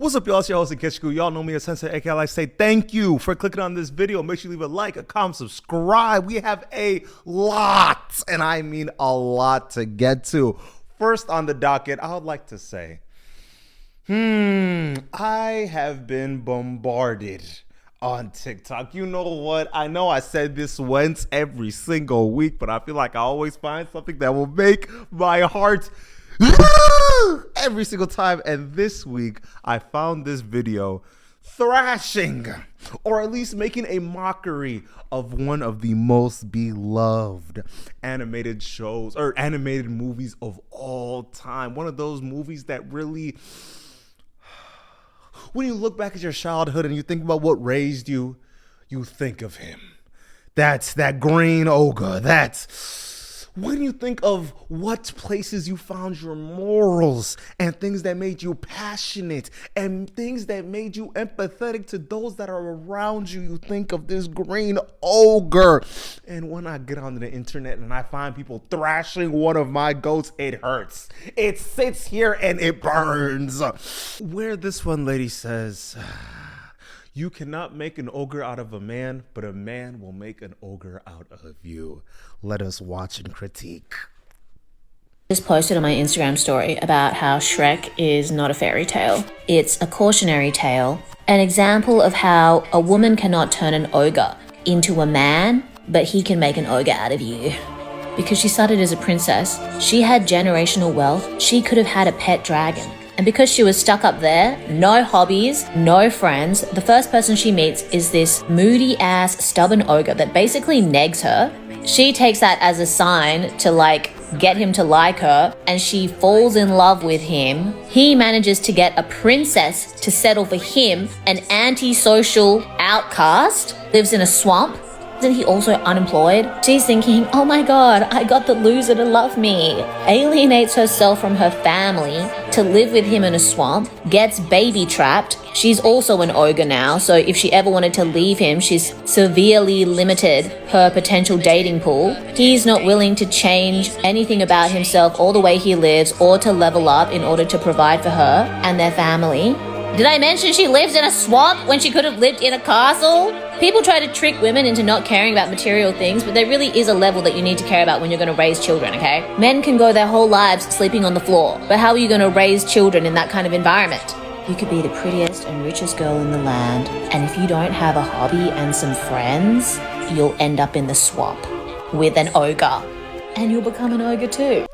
What's up, y'all? It's your host, Ikechukwu. Y'all know me as Sensei, aka I say thank you for clicking on this video. Make sure you leave a like, a comment, subscribe. We have a lot, and I mean a lot to get to. First on the docket, I would like to say, I have been bombarded on TikTok. You know what? I know I said this once every single week, but I feel like I always find something that will make my heart every single time. And this week I found this video thrashing, or at least making a mockery of one of the most beloved animated shows or animated movies of all time. One of those movies that really, when you look back at your childhood and you think about what raised you, you think of him. That's that green ogre. That's when you think of what places you found your morals and things that made you passionate and things that made you empathetic to those that are around you, you think of this green ogre. And when I get onto the internet and I find people thrashing one of my goats, it hurts. It sits here and it burns. Where this one lady says, "You cannot make an ogre out of a man, but a man will make an ogre out of you." Let us watch and critique. Just posted on my Instagram story about how Shrek is not a fairy tale. It's a cautionary tale, an example of how a woman cannot turn an ogre into a man, but he can make an ogre out of you. Because she started as a princess, she had generational wealth, she could have had a pet dragon. And because she was stuck up there, no hobbies, no friends, the first person she meets is this moody ass stubborn ogre that basically negs her. She takes that as a sign to get him to like her, and she falls in love with him. He manages to get a princess to settle for him, an antisocial outcast, lives in a swamp. Isn't he also unemployed? She's thinking, oh my god, I got the loser to love me. Alienates herself from her family to live with him in a swamp, gets baby trapped. She's also an ogre now, so if she ever wanted to leave him, she's severely limited her potential dating pool. He's not willing to change anything about himself or the way he lives or to level up in order to provide for her and their family. Did I mention she lives in a swamp when she could have lived in a castle? People try to trick women into not caring about material things, but there really is a level that you need to care about when you're going to raise children, okay? Men can go their whole lives sleeping on the floor, but how are you going to raise children in that kind of environment? You could be the prettiest and richest girl in the land, and if you don't have a hobby and some friends, you'll end up in the swamp with an ogre, and you'll become an ogre too.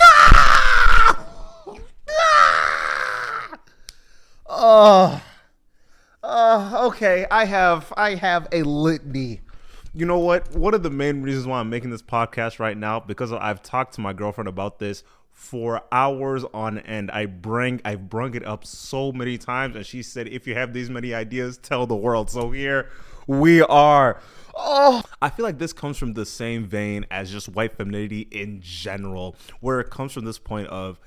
Okay, I have a litany. You know what? One of the main reasons why I'm making this podcast right now, because I've talked to my girlfriend about this for hours on end. I've brung it up so many times, and she said, if you have these many ideas, tell the world. So here we are. I feel like this comes from the same vein as just white femininity in general, where it comes from this point of,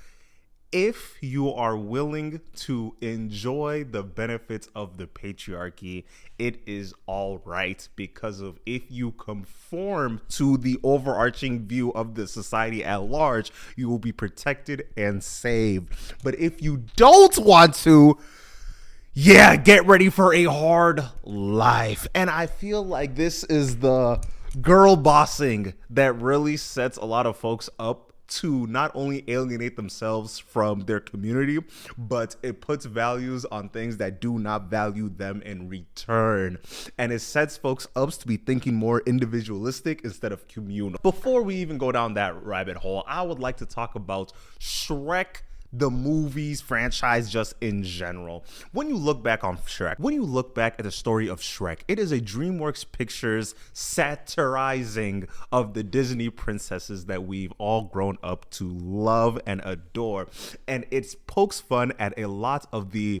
if you are willing to enjoy the benefits of the patriarchy, it is all right, because of if you conform to the overarching view of the society at large, you will be protected and saved. But if you don't want to, yeah, get ready for a hard life. And I feel like this is the girl bossing that really sets a lot of folks up to not only alienate themselves from their community, but it puts values on things that do not value them in return. And it sets folks up to be thinking more individualistic instead of communal. Before we even go down that rabbit hole, I would like to talk about Shrek, the movies franchise, just in general. When you look back on Shrek, when you look back at the story of Shrek, it is a DreamWorks Pictures satirizing of the Disney princesses that we've all grown up to love and adore. And it pokes fun at a lot of the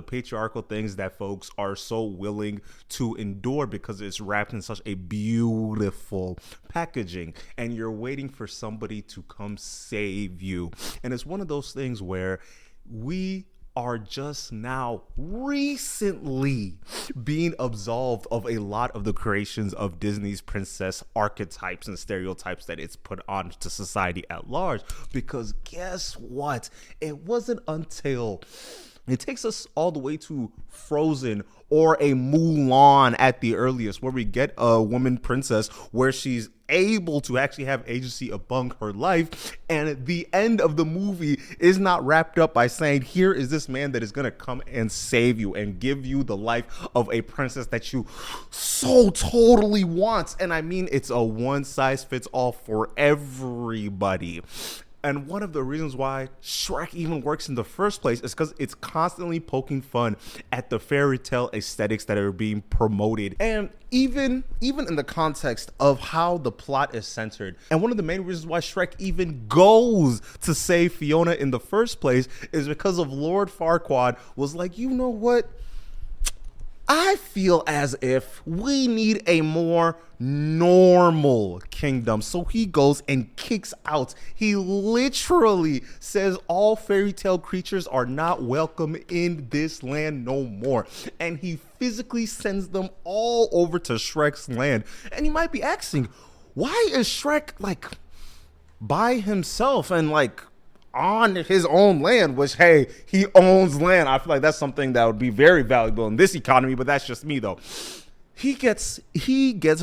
patriarchal things that folks are so willing to endure, because it's wrapped in such a beautiful packaging and you're waiting for somebody to come save you. And it's one of those things where we are just now recently being absolved of a lot of the creations of Disney's princess archetypes and stereotypes that it's put on to society at large. Because guess what? It wasn't until It takes us all the way to Frozen or a Mulan at the earliest, where we get a woman princess where she's able to actually have agency among her life. And the end of the movie is not wrapped up by saying, here is this man that is going to come and save you and give you the life of a princess that you so totally want. And I mean, it's a one size fits all for everybody. And one of the reasons why Shrek even works in the first place is because it's constantly poking fun at the fairy tale aesthetics that are being promoted. And even in the context of how the plot is centered. And one of the main reasons why Shrek even goes to save Fiona in the first place is because of Lord Farquaad was like, you know what? I feel as if we need a more normal kingdom. So he goes and kicks out. He literally says all fairy tale creatures are not welcome in this land no more. And he physically sends them all over to Shrek's land. And you might be asking, why is Shrek like by himself and like on his own land, which, hey, he owns land. I feel like that's something that would be very valuable in this economy, but that's just me though. He gets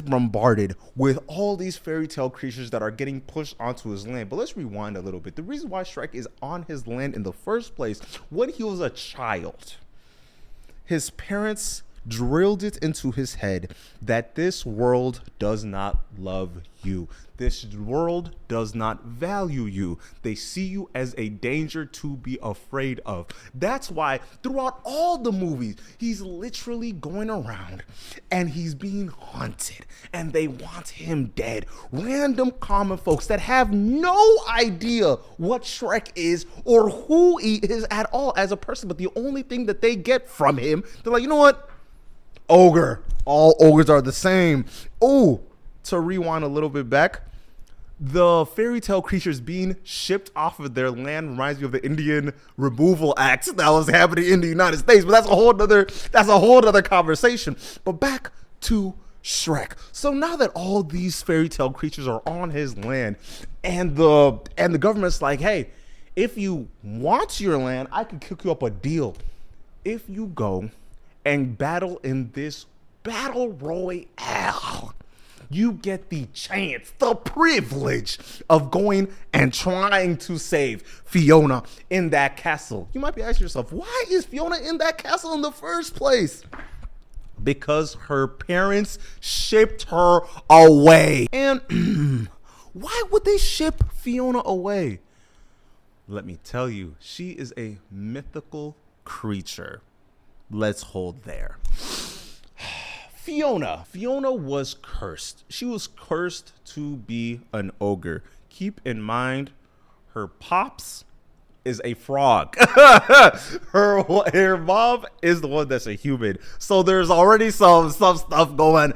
bombarded with all these fairy tale creatures that are getting pushed onto his land. But let's rewind a little bit. The reason why Shrek is on his land in the first place, when he was a child, his parents drilled it into his head that this world does not love you. This world does not value you. They see you as a danger to be afraid of. That's why throughout all the movies, he's literally going around and he's being hunted and they want him dead. Random common folks that have no idea what Shrek is or who he is at all as a person. But the only thing that they get from him, they're like, you know what? Ogre. All ogres are the same. Oh, to rewind a little bit back, the fairy tale creatures being shipped off of their land reminds me of the Indian Removal Act that was happening in the United States. But that's a whole other conversation. But back to Shrek. So now that all these fairy tale creatures are on his land, and the government's like, hey, if you want your land, I can cook you up a deal. If you go and battle in this battle royale, you get the chance, the privilege of going and trying to save Fiona in that castle. You might be asking yourself, why is Fiona in that castle in the first place? Because her parents shipped her away. And why would they ship Fiona away? Let me tell you, she is a mythical creature. Let's hold there. Fiona was cursed. She was cursed to be an ogre. Keep in mind, her pops is a frog. her mom is the one that's a human. So there's already some stuff going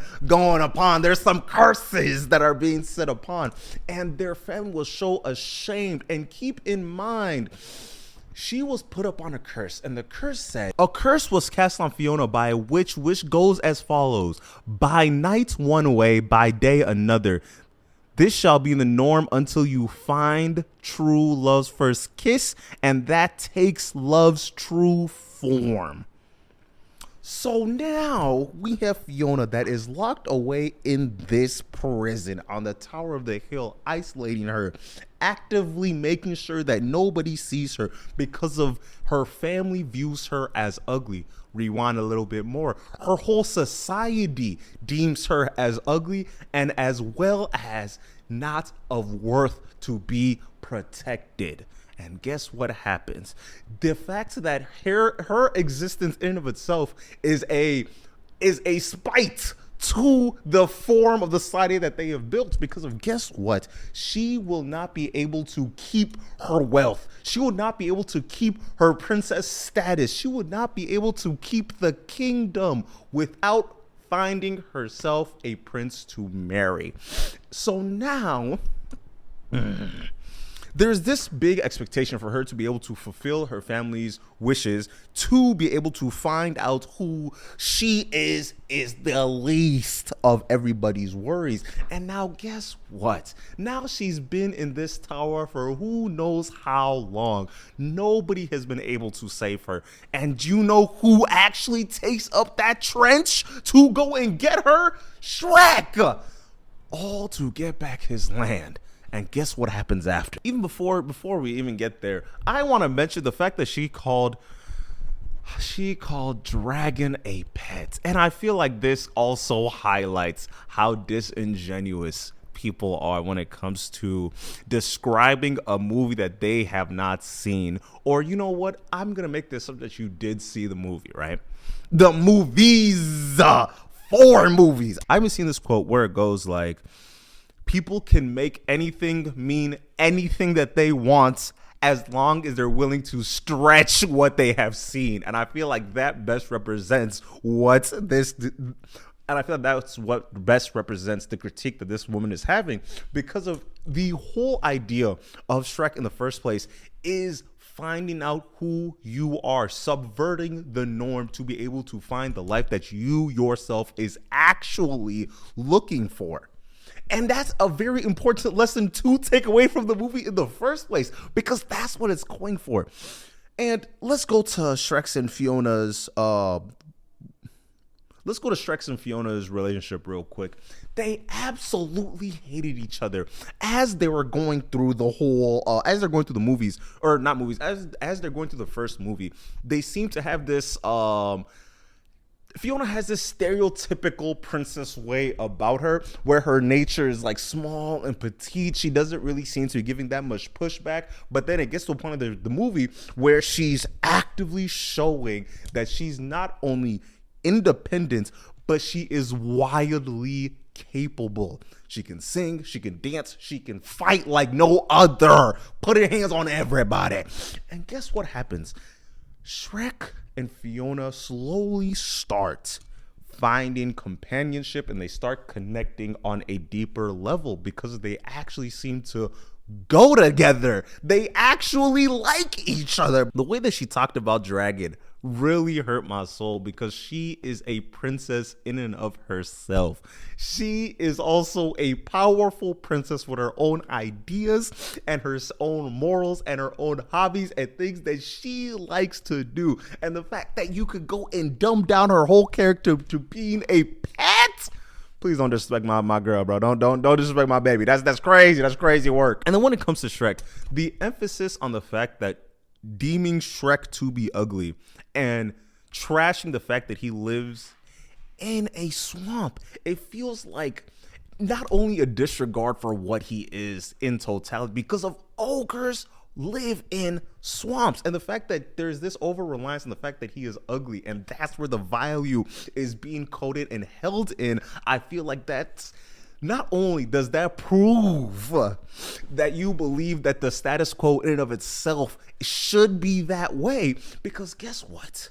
upon. There's some curses that are being set upon. And their family was so ashamed. And keep in mind, she was put up on a curse, and the curse said, a curse was cast on Fiona by a witch, which goes as follows: by night one way, by day another. This shall be the norm until you find true love's first kiss, and that takes love's true form. So now we have Fiona that is locked away in this prison on the Tower of the Hill, isolating her, actively making sure that nobody sees her because of her family views her as ugly. Rewind a little bit more. Her whole society deems her as ugly and as well as not of worth to be protected. And guess what happens? The fact that her existence in and of itself is a spite to the form of the society that they have built, because of, guess what? She will not be able to keep her wealth. She will not be able to keep her princess status. She would not be able to keep the kingdom without finding herself a prince to marry. So now there's this big expectation for her to be able to fulfill her family's wishes, to be able to find out who she is the least of everybody's worries. And now guess what? Now she's been in this tower for who knows how long. Nobody has been able to save her. And you know who actually takes up that trench to go and get her? Shrek! All to get back his land. And guess what happens after? Even before we even get there, I want to mention the fact that she called Dragon a pet. And I feel like this also highlights how disingenuous people are when it comes to describing a movie that they have not seen. Or you know what? I'm going to make this up that you did see the movie, right? The movies, 4 movies. I haven't seen this quote where it goes like, people can make anything mean anything that they want as long as they're willing to stretch what they have seen. And I feel like that best represents what this, and I feel like that's what best represents the critique that this woman is having, because of the whole idea of Shrek in the first place is finding out who you are, subverting the norm to be able to find the life that you yourself is actually looking for. And that's a very important lesson to take away from the movie in the first place, because that's what it's going for. And let's go to Shrek's and Fiona's relationship real quick. They absolutely hated each other as they were going through the whole, as they're going through the movies, or not movies, as they're going through the first movie. They seem to have this, Fiona has this stereotypical princess way about her, where her nature is like small and petite. She doesn't really seem to be giving that much pushback. But then it gets to a point of the movie where she's actively showing that she's not only independent, but she is wildly capable. She can sing, she can dance, she can fight like no other. Put her hands on everybody. And guess what happens? Shrek and Fiona slowly start finding companionship, and they start connecting on a deeper level because they actually seem to go together. They actually like each other. The way that she talked about Dragon really hurt my soul, because she is a princess in and of herself. She is also a powerful princess with her own ideas and her own morals and her own hobbies and things that she likes to do. And the fact that you could go and dumb down her whole character to being a pet. Please don't disrespect my girl, bro. Don't disrespect my baby. That's crazy. That's crazy work. And then when it comes to Shrek, the emphasis on the fact that deeming Shrek to be ugly and trashing the fact that he lives in a swamp, it feels like not only a disregard for what he is in totality, because of ogres live in swamps, and the fact that there's this over reliance on the fact that he is ugly, and that's where the value is being coded and held in. I feel like that's not only does that prove that you believe that the status quo in and of itself should be that way, because guess what?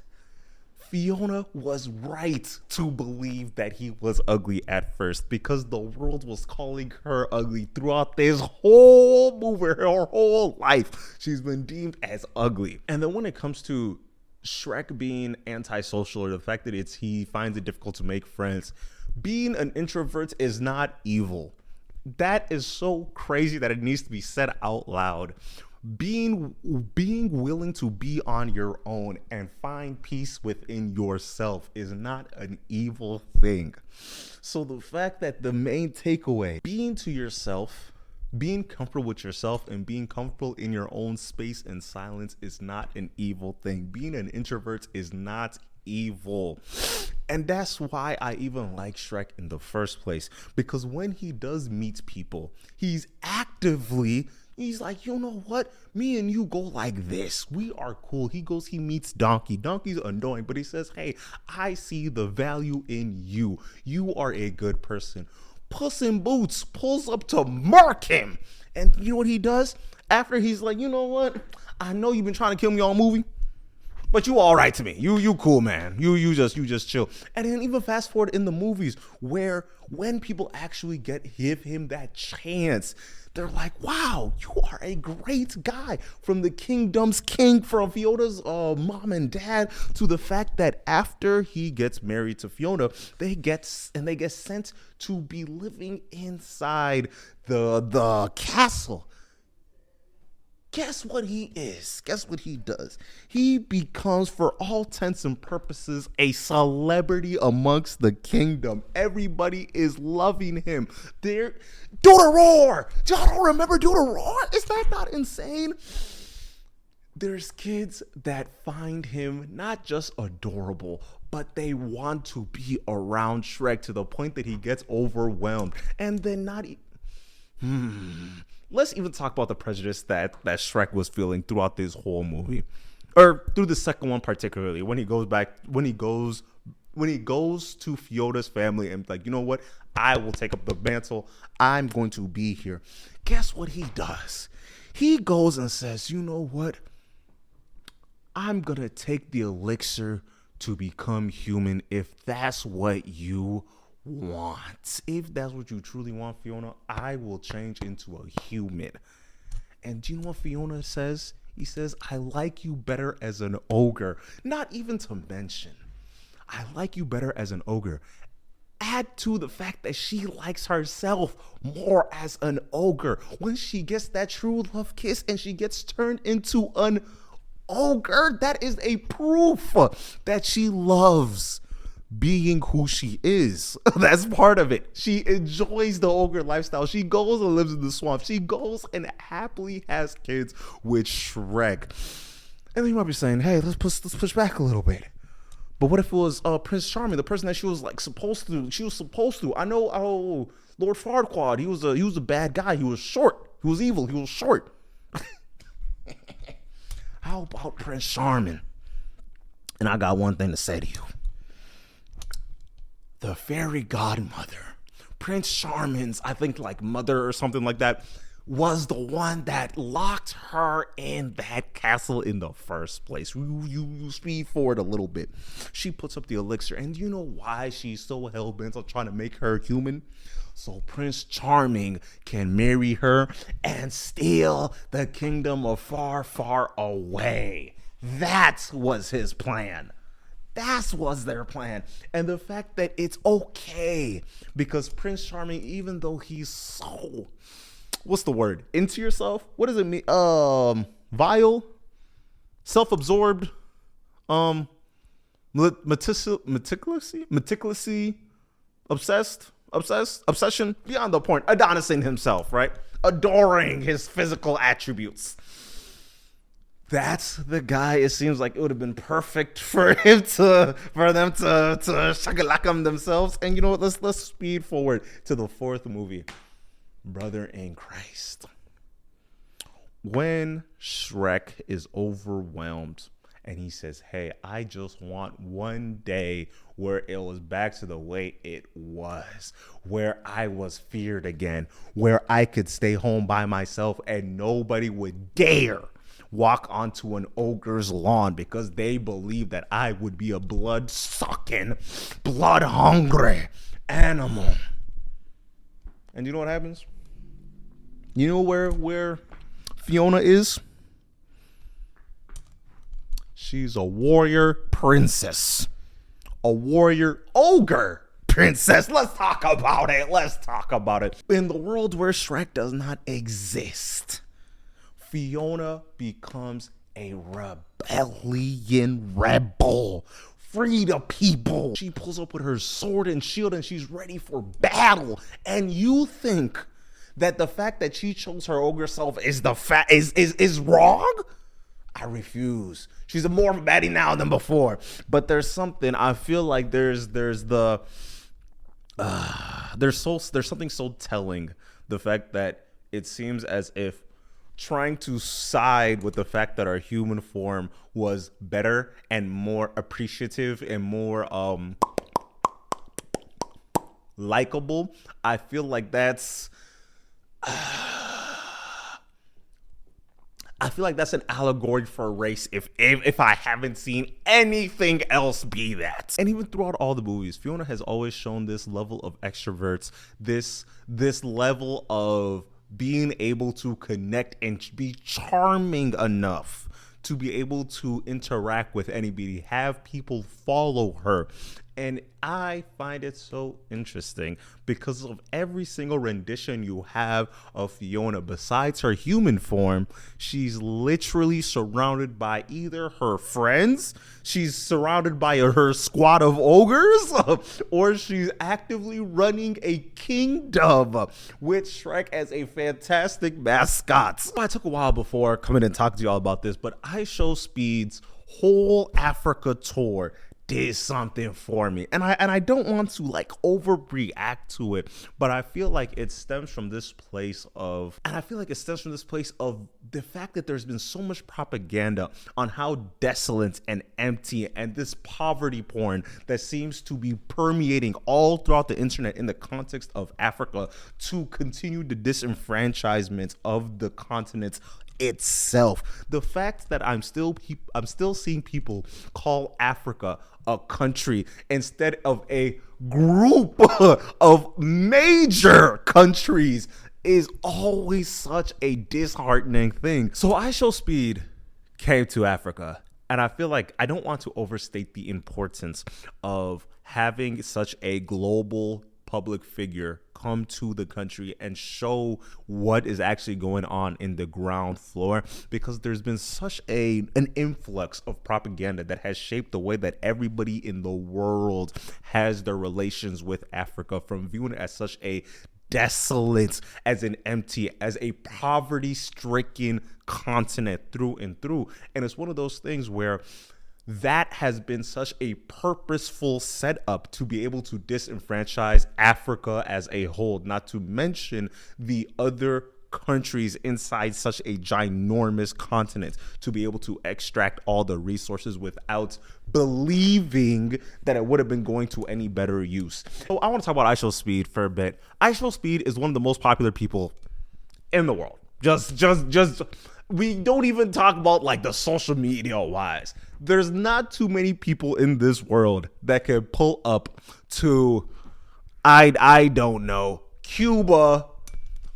Fiona was right to believe that he was ugly at first, because the world was calling her ugly throughout this whole movie, her whole life. She's been deemed as ugly. And then when it comes to Shrek being antisocial, or the fact that he finds it difficult to make friends, being an introvert is not evil. That is so crazy that it needs to be said out loud. Being willing to be on your own and find peace within yourself is not an evil thing. So the fact that the main takeaway, being to yourself, being comfortable with yourself, and being comfortable in your own space and silence is not an evil thing. Being an introvert is not evil. And that's why I even like Shrek in the first place, because when he does meet people, he's like, you know what? Me and you go like this. We are cool. He meets Donkey. Donkey's annoying, but he says, hey, I see the value in you. You are a good person. Puss in Boots pulls up to mark him. And you know what he does? After he's like, you know what? I know you've been trying to kill me all movie, but you all right to me. You cool, man. You just chill. And then even fast forward in the movies, where when people actually give him that chance, they're like, wow, you are a great guy. From the kingdom's king, from Fiona's mom and dad, to the fact that after he gets married to Fiona, they get sent to be living inside the castle. Guess what he is? Guess what he does? He becomes, for all intents and purposes, a celebrity amongst the kingdom. Everybody is loving him. They're Do-the-roar! Y'all don't remember Do-the-roar? Is that not insane? There's kids that find him not just adorable, but they want to be around Shrek to the point that he gets overwhelmed. And then let's even talk about the prejudice that Shrek was feeling throughout this whole movie, or through the second one particularly, when he goes to Fiona's family and like, you know what, I will take up the mantle. I'm going to be here. Guess what he does? He goes and says, you know what? I'm going to take the elixir to become human if that's what you want. If that's what you truly want, Fiona, I will change into a human. And do you know what Fiona says? He says, I like you better as an ogre. Not even to mention, I like you better as an ogre. Add to the fact that she likes herself more as an ogre. When she gets that true love kiss and she gets turned into an ogre, that is a proof that she loves being who she is. That's part of it. She enjoys the ogre lifestyle. She goes and lives in the swamp. She goes and happily has kids with Shrek. And then you might be saying, hey, let's push back a little bit. But what if it was Prince Charming, the person that she was supposed to? I know, Lord Farquaad, he was a bad guy. He was short. He was evil. He was short. How about Prince Charming? And I got one thing to say to you. The fairy godmother, Prince Charming's, I think mother or something like that, was the one that locked her in that castle in the first place. You speed forward a little bit. She puts up the elixir, and you know why she's so hell-bent on trying to make her human? So Prince Charming can marry her and steal the kingdom of far, far away. That was his plan. That was their plan. And the fact that it's okay, because Prince Charming, even though he's so, what's the word? Into yourself? What does it mean? Vile? Self-absorbed? Meticulously? Obsession? Beyond the point. Adonising himself, right? Adoring his physical attributes. That's the guy. It seems like it would have been perfect for them to shakalaka themselves. And you know what? Let's speed forward to the fourth movie, Brother in Christ. When Shrek is overwhelmed and he says, hey, I just want one day where it was back to the way it was, where I was feared again, where I could stay home by myself and nobody would dare walk onto an ogre's lawn because they believe that I would be a blood-sucking, blood-hungry animal. And you know what happens? You know where Fiona is? She's a warrior princess. A warrior ogre princess. Let's talk about it. In the world where Shrek does not exist, Fiona becomes a rebellion rebel. Free the people. She pulls up with her sword and shield and she's ready for battle. And you think that the fact that she chose her ogre self is wrong? I refuse. She's more of a baddie now than before. But there's something, I feel like there's something so telling. The fact that it seems as if trying to side with the fact that our human form was better and more appreciative and more likable. I feel like that's an allegory for race if I haven't seen anything else be that. And even throughout all the movies, Fiona has always shown this level of extroverts, this level of being able to connect and be charming enough to be able to interact with anybody, have people follow her. And I find it so interesting because of every single rendition you have of Fiona. Besides her human form, she's literally surrounded by either her friends, she's surrounded by her squad of ogres, or she's actively running a kingdom with Shrek as a fantastic mascot. I took a while before coming and talking to y'all about this, but I Show Speed's whole Africa tour did something for me, and I don't want to like overreact to it, but I feel like it stems from this place of the fact that there's been so much propaganda on how desolate and empty and this poverty porn that seems to be permeating all throughout the internet in the context of Africa to continue the disenfranchisement of the continent itself. The fact that I'm still seeing people call Africa a country instead of a group of major countries is always such a disheartening thing. So I Show Speed came to Africa, and I feel like I don't want to overstate the importance of having such a global public figure come to the country and show what is actually going on in the ground floor, because there's been such an influx of propaganda that has shaped the way that everybody in the world has their relations with Africa, from viewing it as such a desolate, as an empty, as a poverty-stricken continent through and through. And it's one of those things where that has been such a purposeful setup to be able to disenfranchise Africa as a whole, not to mention the other countries inside such a ginormous continent, to be able to extract all the resources without believing that it would have been going to any better use. So I want to talk about I Show Speed for a bit. I Show Speed is one of the most popular people in the world. Just we don't even talk about like the social media wise. There's not too many people in this world that can pull up to, I don't know, Cuba,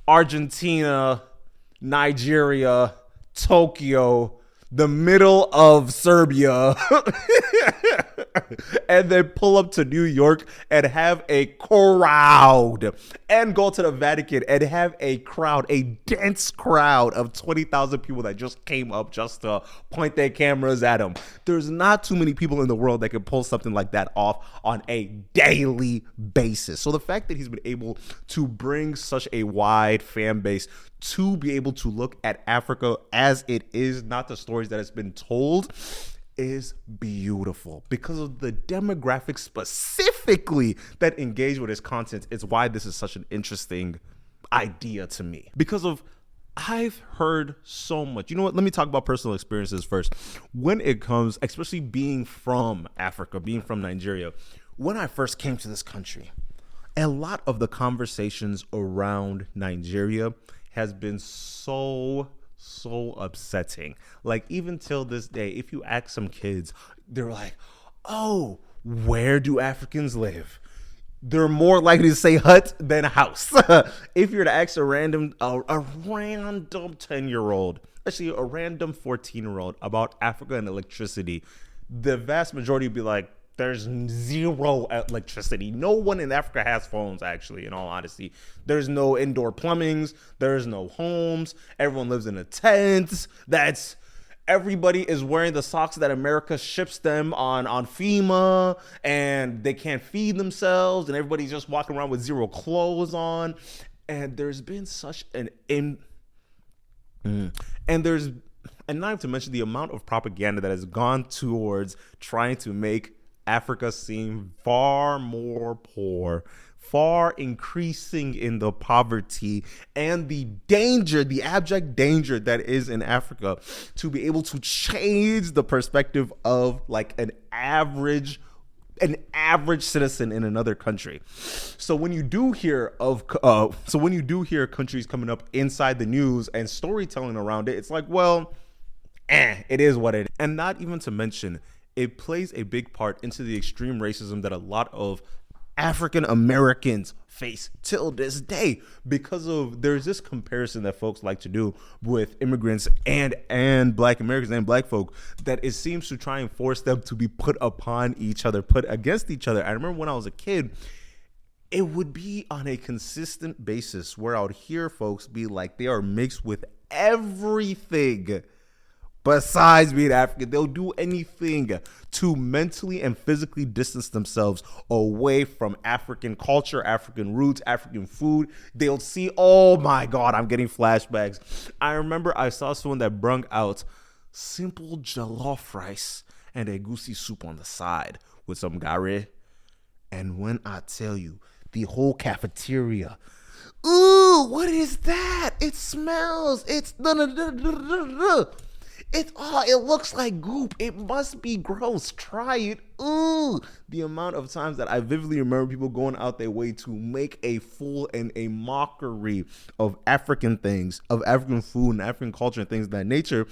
Argentina, Nigeria, Tokyo, the middle of Serbia, and then pull up to New York and have a crowd, and go to the Vatican and have a crowd, a dense crowd of 20,000 people that just came up just to point their cameras at him. There's not too many people in the world that can pull something like that off on a daily basis. So the fact that he's been able to bring such a wide fan base to be able to look at Africa as it is, not the stories that it's been told, is beautiful. Because of the demographics specifically that engage with his content, it's why this is such an interesting idea to me. Because of, I've heard so much. You know what? Let me talk about personal experiences first. When it comes, especially being from Africa, being from Nigeria, when I first came to this country, a lot of the conversations around Nigeria has been so upsetting. Like, even till this day, if you ask some kids, they're like, oh, where do Africans live? They're more likely to say hut than house. If you're to ask a random 10-year-old, actually a random 14-year-old about Africa and electricity, the vast majority would be like, there's zero electricity. No one in Africa has phones, actually, in all honesty. There's no indoor plumbings. There's no homes. Everyone lives in a tent. Everybody is wearing the socks that America ships them on FEMA, and they can't feed themselves, and everybody's just walking around with zero clothes on. And there's been such and not even to mention the amount of propaganda that has gone towards trying to make Africa seem far more poor, far increasing in the poverty and the danger, the abject danger that is in Africa, to be able to change the perspective of like an average citizen in another country. So when you do hear countries coming up inside the news and storytelling around it, it's like, well, it is what it is. And not even to mention, it plays a big part into the extreme racism that a lot of African Americans face till this day, because of there's this comparison that folks like to do with immigrants and Black Americans and Black folk, that it seems to try and force them to be put upon each other, put against each other. I remember when I was a kid, it would be on a consistent basis where I would hear folks be like, they are mixed with everything besides being African. They'll do anything to mentally and physically distance themselves away from African culture, African roots, African food. They'll see, oh my God, I'm getting flashbacks. I remember I saw someone that brung out simple jollof rice and a goosey soup on the side with some gare. And when I tell you, the whole cafeteria, ooh, what is that? It smells. It looks like goop. It must be gross. Try it. Ooh, the amount of times that I vividly remember people going out their way to make a fool and a mockery of African things, of African food and African culture and things of that nature,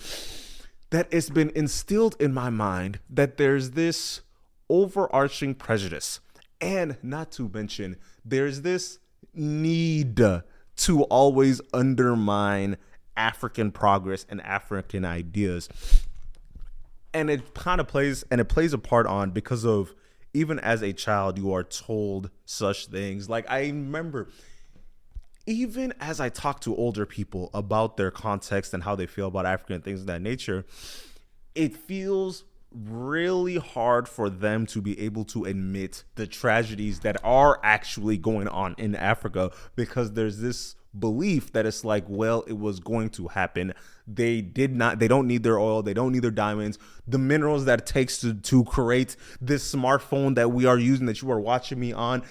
that it's been instilled in my mind that there's this overarching prejudice. And not to mention, there's this need to always undermine African progress and African ideas. And it kind of plays a part on, because of, even as a child, you are told such things. Like, I remember, even as I talk to older people about their context and how they feel about Africa and things of that nature, it feels really hard for them to be able to admit the tragedies that are actually going on in Africa, because there's this belief that it's like, well, it was going to happen. They don't need their oil. They don't need their diamonds. The minerals that it takes to create this smartphone that we are using, that you are watching me on,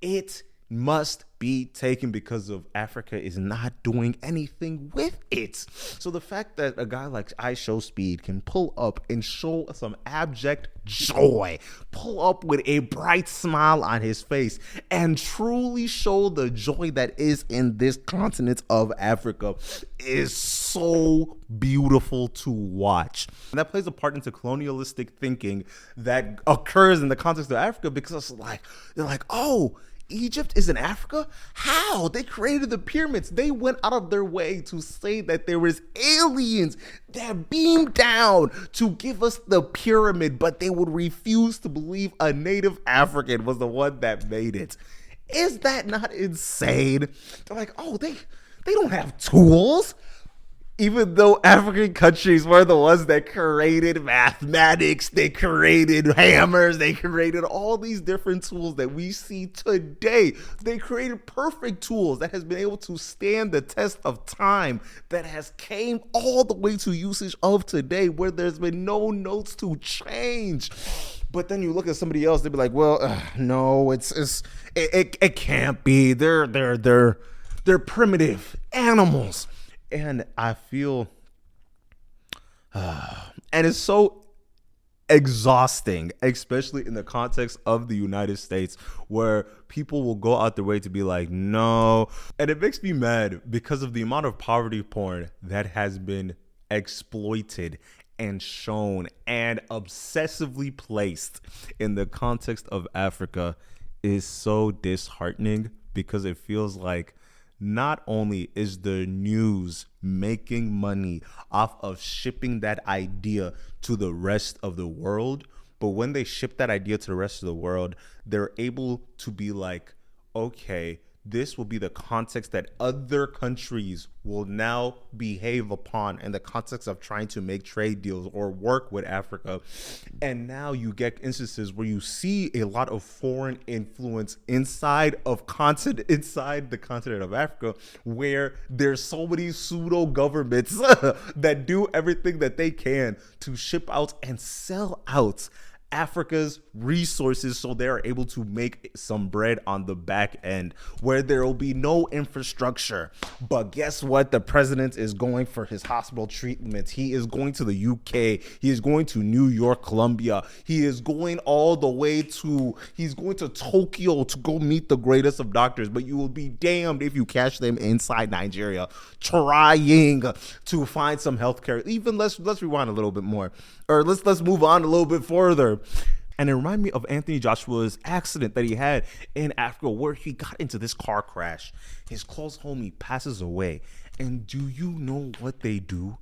it must be taken because of Africa is not doing anything with it. So the fact that a guy like I Show Speed can pull up and show some abject joy, pull up with a bright smile on his face, and truly show the joy that is in this continent of Africa is so beautiful to watch. And that plays a part into colonialistic thinking that occurs in the context of Africa, because it's like, they're like, oh, Egypt is in Africa? How? They created the pyramids. They went out of their way to say that there was aliens that beamed down to give us the pyramid, but they would refuse to believe a native African was the one that made it. Is that not insane? They're like, oh, they don't have tools. Even though African countries were the ones that created mathematics, they created hammers, they created all these different tools that we see today. They created perfect tools that has been able to stand the test of time, that has came all the way to usage of today, where there's been no notes to change. But then you look at somebody else, they'd be like, well, no, it can't be. They're primitive animals. And I feel, and it's so exhausting, especially in the context of the United States, where people will go out their way to be like, no. And it makes me mad because of the amount of poverty porn that has been exploited and shown and obsessively placed in the context of Africa is so disheartening, because it feels like not only is the news making money off of shipping that idea to the rest of the world, but when they ship that idea to the rest of the world, they're able to be like, okay, this will be the context that other countries will now behave upon in the context of trying to make trade deals or work with Africa. And now you get instances where you see a lot of foreign influence inside the continent of Africa, where there's so many pseudo governments that do everything that they can to ship out and sell out Africa's resources, so they're able to make some bread on the back end, where there will be no infrastructure. But guess what? The president is going for his hospital treatments. He is going to the UK. He is going to New York, Columbia. He is going all the way he's going to Tokyo to go meet the greatest of doctors. But you will be damned if you catch them inside Nigeria trying to find some healthcare. Even let's rewind a little bit more, or let's move on a little bit further. And it reminded me of Anthony Joshua's accident that he had in Africa where he got into this car crash. His close homie passes away. And do you know what they do?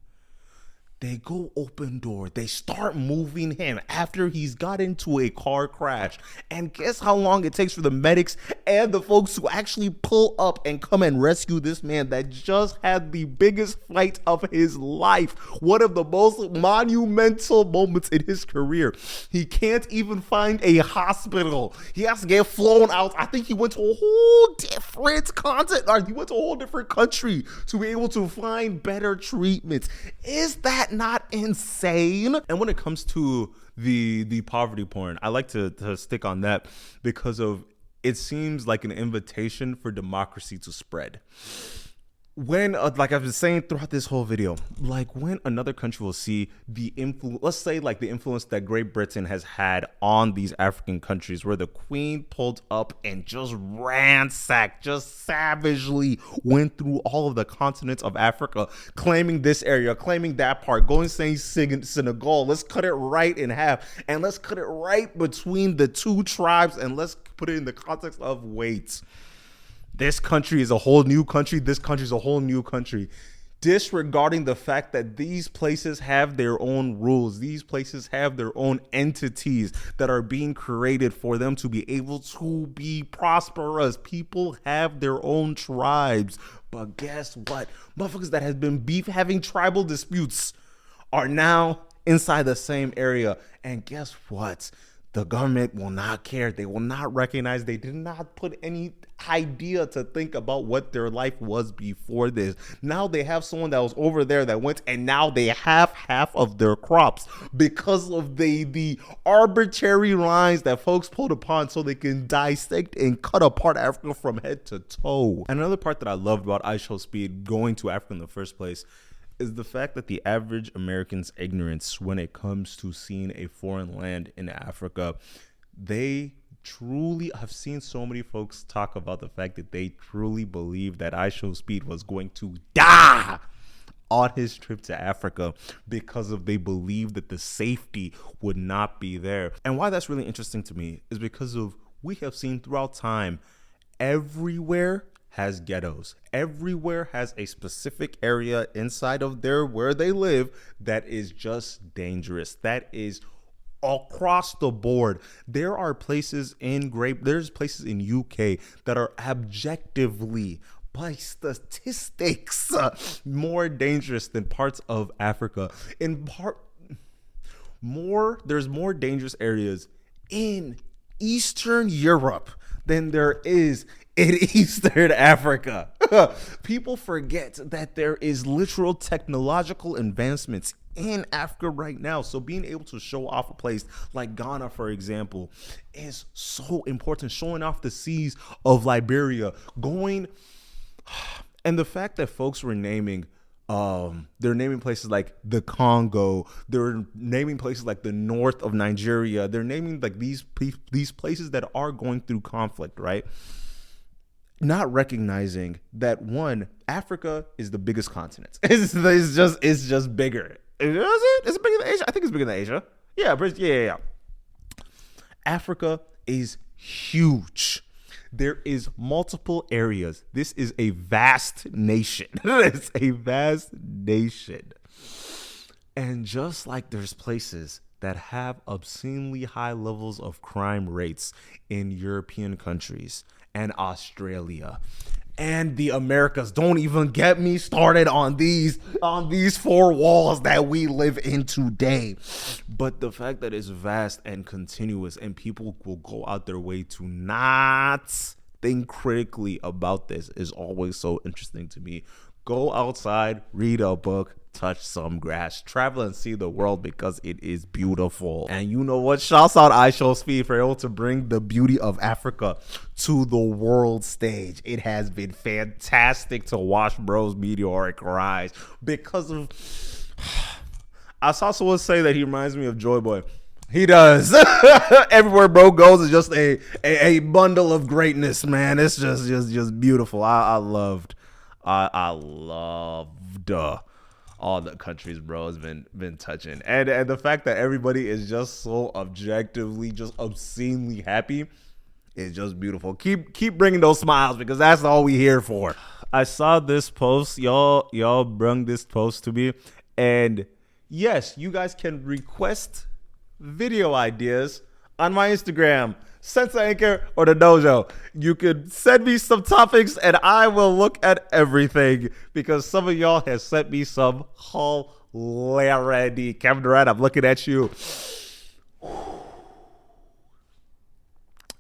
They go open door. They start moving him after he's got into a car crash. And guess how long it takes for the medics and the folks to actually pull up and come and rescue this man that just had the biggest fight of his life. One of the most monumental moments in his career. He can't even find a hospital. He has to get flown out. I think he went to a whole different continent. Or he went to a whole different country to be able to find better treatments. Is that not insane? And when it comes to the poverty porn, I like to stick on that because of it seems like an invitation for democracy to spread. When like I've been saying throughout this whole video, like when another country will see the influence, let's say like the influence that Great Britain has had on these African countries, where the Queen pulled up and just ransacked, just savagely went through all of the continents of Africa, claiming this area, claiming that part, going saying Senegal, let's cut it right in half, and let's cut it right between the two tribes, and let's put it in the context of weights. This country is a whole new country. This country is a whole new country. Disregarding the fact that these places have their own rules. These places have their own entities that are being created for them to be able to be prosperous. People have their own tribes. But guess what? Motherfuckers that have been having tribal disputes are now inside the same area. And guess what? The government will not care. They will not recognize. They did not put any idea to think about what their life was before this. Now they have someone that was over there that went, and now they have half of their crops because of the arbitrary lines that folks pulled upon so they can dissect and cut apart Africa from head to toe. And another part that I loved about I Show Speed going to Africa in the first place is the fact that the average American's ignorance when it comes to seeing a foreign land in Africa, they truly, I've seen so many folks talk about the fact that they truly believe that I Show Speed was going to die on his trip to Africa because of they believe that the safety would not be there. And why that's really interesting to me is because of we have seen throughout time, everywhere has ghettos. Everywhere has a specific area inside of there where they live that is just dangerous. That is across the board. There are places there's places in UK that are objectively, by statistics, more dangerous than parts of Africa. There's more dangerous areas in Eastern Europe than there is in Eastern Africa. People forget that there is literal technological advancements in Africa right now. So being able to show off a place like Ghana, for example, is so important. Showing off the seas of Liberia, and the fact that folks were naming they're naming places like the Congo. They're naming places like the north of Nigeria. They're naming like these places that are going through conflict, right? Not recognizing that one, Africa is the biggest continent. It's just bigger. Is it? Is it bigger than Asia? I think it's bigger than Asia. Yeah. Africa is huge. There is multiple areas. This is a vast nation. It's a vast nation. And just like there's places that have obscenely high levels of crime rates in European countries and Australia and the Americas, don't even get me started on these four walls that we live in today. But the fact that it's vast and continuous and people will go out their way to not think critically about this is always so interesting to me. Go outside, read a book, touch some grass, travel and see the world because it is beautiful. And you know what? Shouts out I Show Speed for able to bring the beauty of Africa to the world stage. It has been fantastic to watch bro's meteoric rise because of I saw someone say that he reminds me of Joy Boy. He does. Everywhere bro goes is just a bundle of greatness, man. It's just beautiful. I loved all the countries, bro, has been touching. And the fact that everybody is just so objectively, just obscenely happy is just beautiful. Keep bringing those smiles, because that's all we here for. I saw this post. Y'all brung this post to me. And yes, you guys can request video ideas on my Instagram, Sense Anchor or the Dojo. You could send me some topics and I will look at everything, because some of y'all has sent me some hilarity. Kevin Durant, I'm looking at you.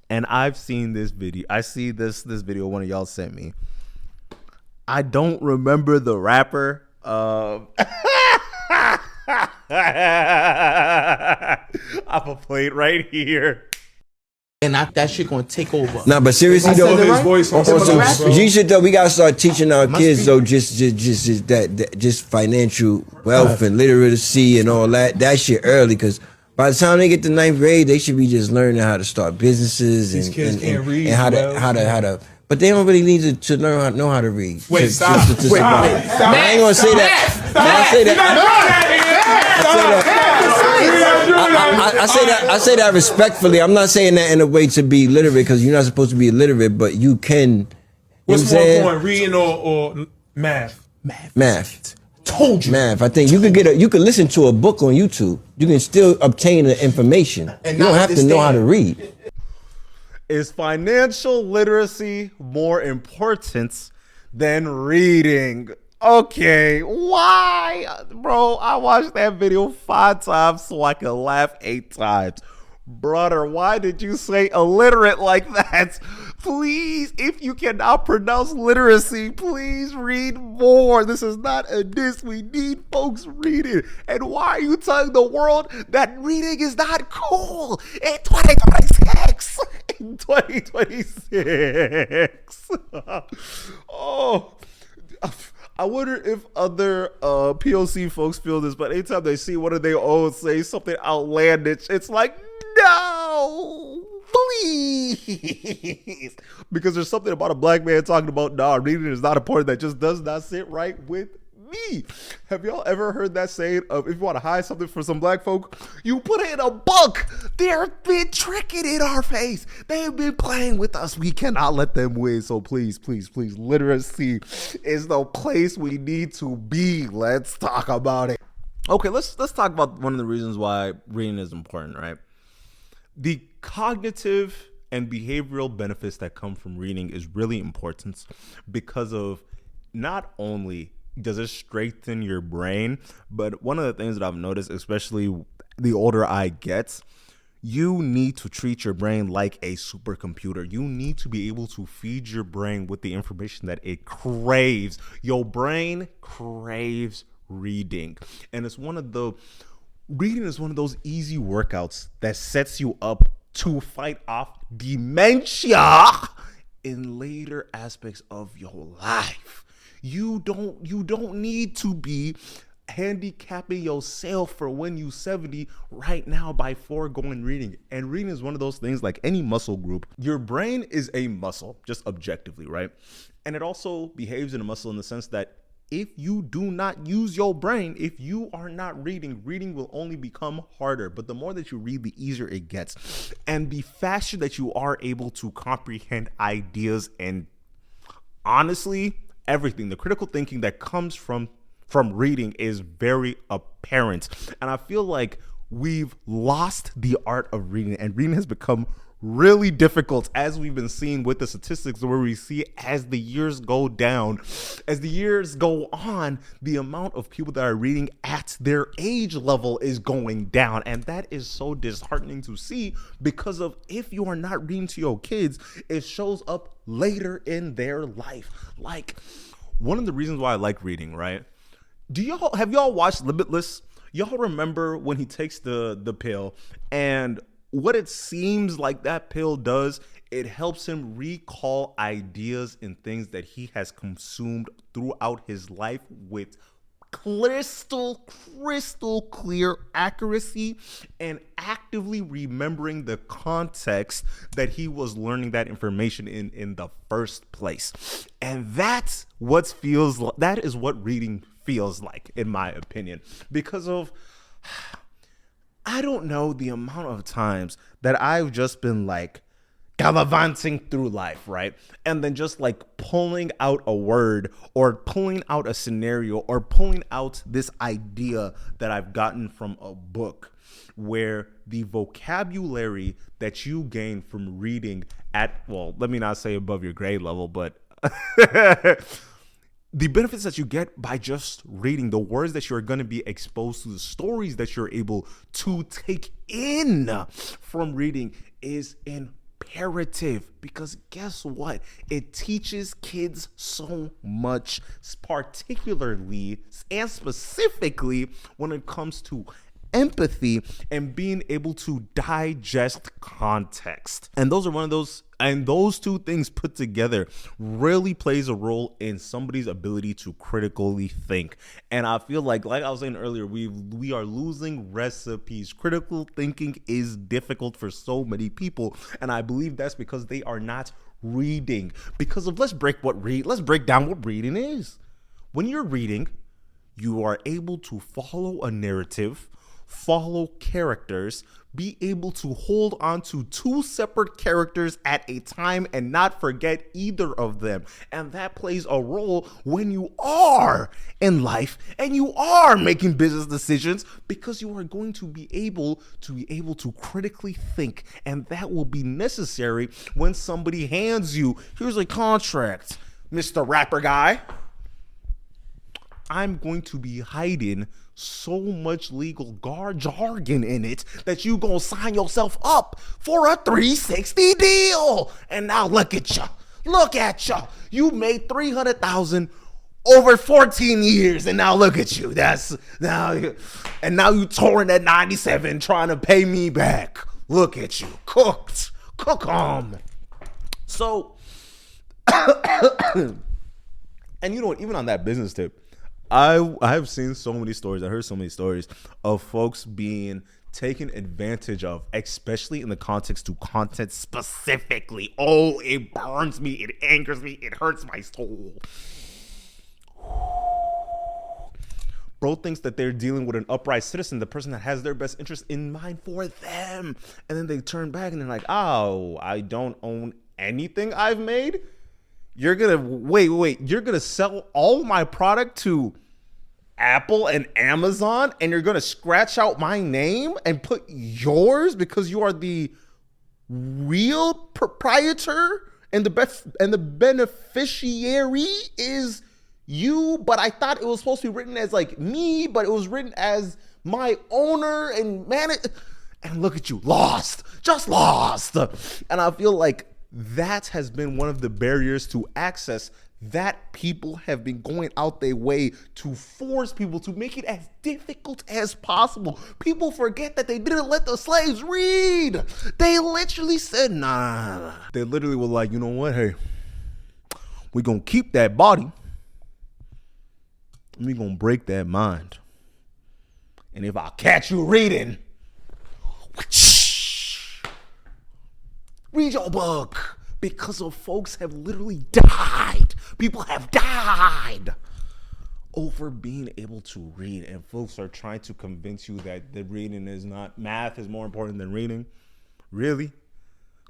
And I've seen this video. I see this video one of y'all sent me. I don't remember the rapper. I'm gonna play it right here. And that shit gonna take over. Nah, but seriously though, G shit though, we gotta start teaching our kids though, just financial wealth and literacy and all that shit early, because by the time they get to 9th grade, they should be just learning how to start businesses and how to. But they don't really need to know how to read. Wait, stop. I ain't gonna say that. I say that respectfully. I'm not saying that in a way to be literate, because you're not supposed to be illiterate, but you can. What's more important, reading or math? Math. Told you. Math. I think you could listen to a book on YouTube. You can still obtain the information. And you don't have to know how to read. Is financial literacy more important than reading? Okay, why? Bro, I watched that video 5 times so I could laugh 8 times. Brother, why did you say illiterate like that? Please, if you cannot pronounce literacy, please read more. This is not a diss. We need folks reading. And why are you telling the world that reading is not cool in 2026? In 2026. Oh, I wonder if other POC folks feel this, but anytime they see one of their own say something outlandish, it's like, no, please. Because there's something about a black man talking about, nah, reading is not important, that just does not sit right with me. Have y'all ever heard that saying of, if you want to hide something from some black folk, you put it in a book? They've been tricking in our face. They've been playing with us. We cannot let them win. So please, please, please, literacy is the place we need to be. Let's talk about it. Okay, let's talk about one of the reasons why reading is important, right? The cognitive and behavioral benefits that come from reading is really important, because of not only does it strengthen your brain, but one of the things that I've noticed, especially the older I get, you need to treat your brain like a supercomputer. You need to be able to feed your brain with the information that it craves. Your brain craves reading. And reading is one of those easy workouts that sets you up to fight off dementia in later aspects of your life. You don't need to be handicapping yourself for when you 70 right now by foregoing reading. And reading is one of those things, like any muscle group. Your brain is a muscle, just objectively, right? And it also behaves in a muscle in the sense that if you do not use your brain, if you are not reading, reading will only become harder. But the more that you read, the easier it gets. And the faster that you are able to comprehend ideas and, honestly, everything, the critical thinking that comes from reading is very apparent. And I feel like we've lost the art of reading, and reading has become really difficult, as we've been seeing with the statistics, where we see as the years go down, as the years go on, the amount of people that are reading at their age level is going down. And that is so disheartening to see, because of, if you are not reading to your kids, it shows up later in their life. Like, one of the reasons why I like reading, right? Have y'all watched Limitless? Y'all remember when he takes the pill, and what it seems like that pill does, it helps him recall ideas and things that he has consumed throughout his life with crystal clear accuracy, and actively remembering the context that he was learning that information in the first place. And that is what reading feels like, in my opinion, because of, I don't know the amount of times that I've just been like gallivanting through life, right? And then just like pulling out a word or pulling out a scenario or pulling out this idea that I've gotten from a book, where the vocabulary that you gain from reading at, well, let me not say above your grade level, but the benefits that you get by just reading, the words that you're going to be exposed to, the stories that you're able to take in from reading is imperative, because guess what? It teaches kids so much, particularly and specifically when it comes to empathy and being able to digest context. And those are one of those, and those two things put together really plays a role in somebody's ability to critically think. And I feel like I was saying earlier, we are losing recipes. Critical thinking is difficult for so many people, and I believe that's because they are not reading. Because of, let's break down what reading is. When you're reading, you are able to follow a narrative, follow characters, be able to hold on to two separate characters at a time and not forget either of them. And that plays a role when you are in life and you are making business decisions, because you are going to be able to critically think. And that will be necessary when somebody hands you, here's a contract, Mr. Rapper Guy. I'm going to be hiding so much legal jargon in it that you gonna sign yourself up for a 360 deal. And now look at you. You made $300,000 over 14 years, and now look at you. Now you touring at 97 trying to pay me back. Look at you, cook on. So, and you know what? Even on that business tip, I've seen so many stories. I heard so many stories of folks being taken advantage of, especially in the context to content specifically. Oh, it burns me. It angers me. It hurts my soul. Bro thinks that they're dealing with an upright citizen, the person that has their best interest in mind for them. And then they turn back and they're like, oh, I don't own anything I've made. You're gonna wait. You're gonna sell all my product to Apple and Amazon, and you're gonna scratch out my name and put yours because you are the real proprietor and the beneficiary is you. But I thought it was supposed to be written as like me, but it was written as my owner and manager. And look at you, just lost. And I feel like that has been one of the barriers to access that people have been going out their way to force people to make it as difficult as possible. People forget that they didn't let the slaves read. They literally said, nah. They literally were like, you know what? Hey, we're going to keep that body. And we're going to break that mind. And if I catch you reading, read your book, because of folks have literally died. People have died over being able to read. And folks are trying to convince you that the reading is not, math is more important than reading. Really?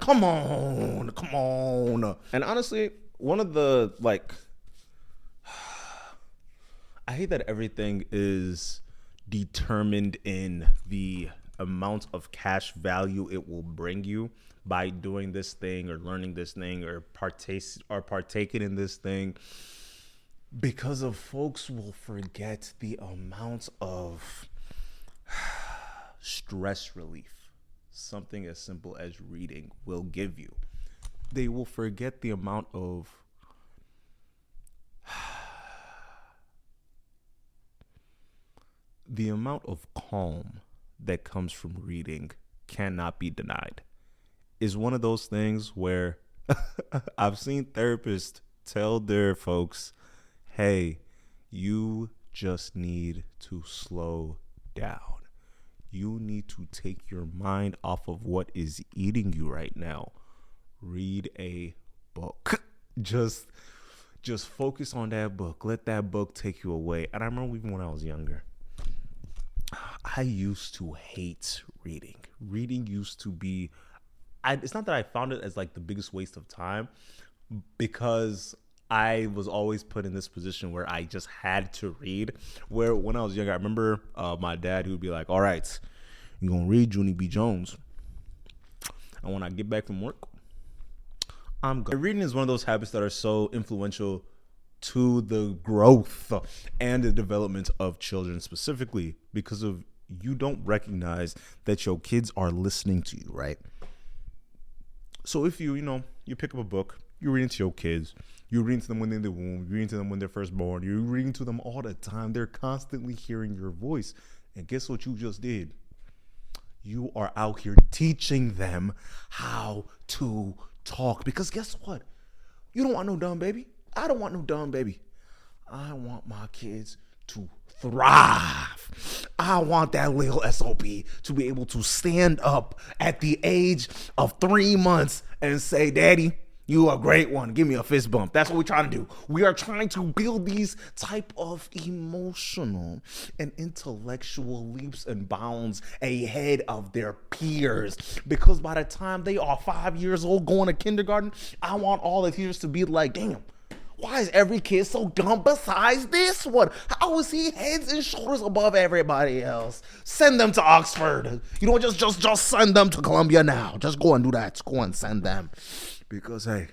Come on. And honestly, one of the, I hate that everything is determined in the amount of cash value it will bring you by doing this thing or learning this thing or partaking in this thing, because of folks will forget the amount of stress relief something as simple as reading will give you. They will forget the amount of calm that comes from reading cannot be denied. Is one of those things where I've seen therapists tell their folks, hey, you just need to slow down. You need to take your mind off of what is eating you right now. Read a book. Just Just focus on that book. Let that book take you away. And I remember even when I was younger, I used to hate reading. Reading used to be, it's not that I found it as like the biggest waste of time, because I was always put in this position where I just had to read. Where when I was younger, I remember my dad, he would be like, all right, you're going to read Junie B. Jones. And when I get back from work, I'm good. Reading is one of those habits that are so influential to the growth and the development of children, specifically because of you don't recognize that your kids are listening to you, right? So if you pick up a book, you're reading to your kids, you're reading to them when they're in the womb, you're reading to them when they're first born, you're reading to them all the time. They're constantly hearing your voice. And guess what you just did? You are out here teaching them how to talk. Because guess what? You don't want no dumb baby. I don't want no dumb baby. I want my kids to thrive. I want that little SOB to be able to stand up at the age of 3 months and say, Daddy, you a great one. Give me a fist bump. That's what we're trying to do. We are trying to build these type of emotional and intellectual leaps and bounds ahead of their peers. Because by the time they are 5 years old going to kindergarten, I want all the teachers to be like, damn, why is every kid so dumb besides this one? How is he heads and shoulders above everybody else? Send them to Oxford. You know, just send them to Columbia now. Just go and do that. Go and send them. Because, hey,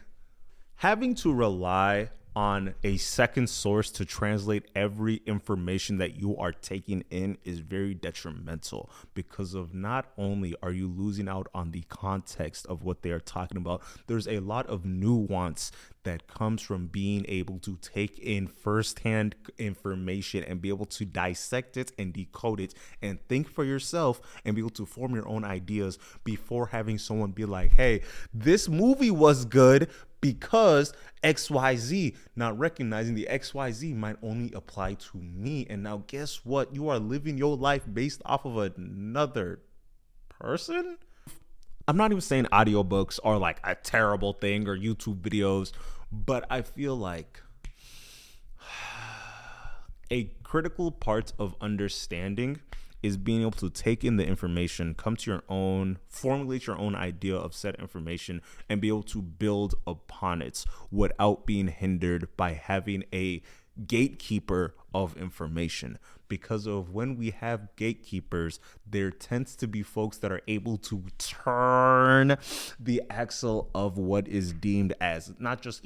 having to rely on a second source to translate every information that you are taking in is very detrimental, because of not only are you losing out on the context of what they are talking about, there's a lot of nuance that comes from being able to take in firsthand information and be able to dissect it and decode it and think for yourself and be able to form your own ideas before having someone be like, hey, this movie was good because XYZ, not recognizing the XYZ might only apply to me. And now guess what? You are living your life based off of another person. I'm not even saying audiobooks are like a terrible thing or YouTube videos, but I feel like a critical part of understanding is being able to take in the information, come to your own, formulate your own idea of said information, and be able to build upon it without being hindered by having a gatekeeper of information. Because of when we have gatekeepers, there tends to be folks that are able to turn the axle of what is deemed as not just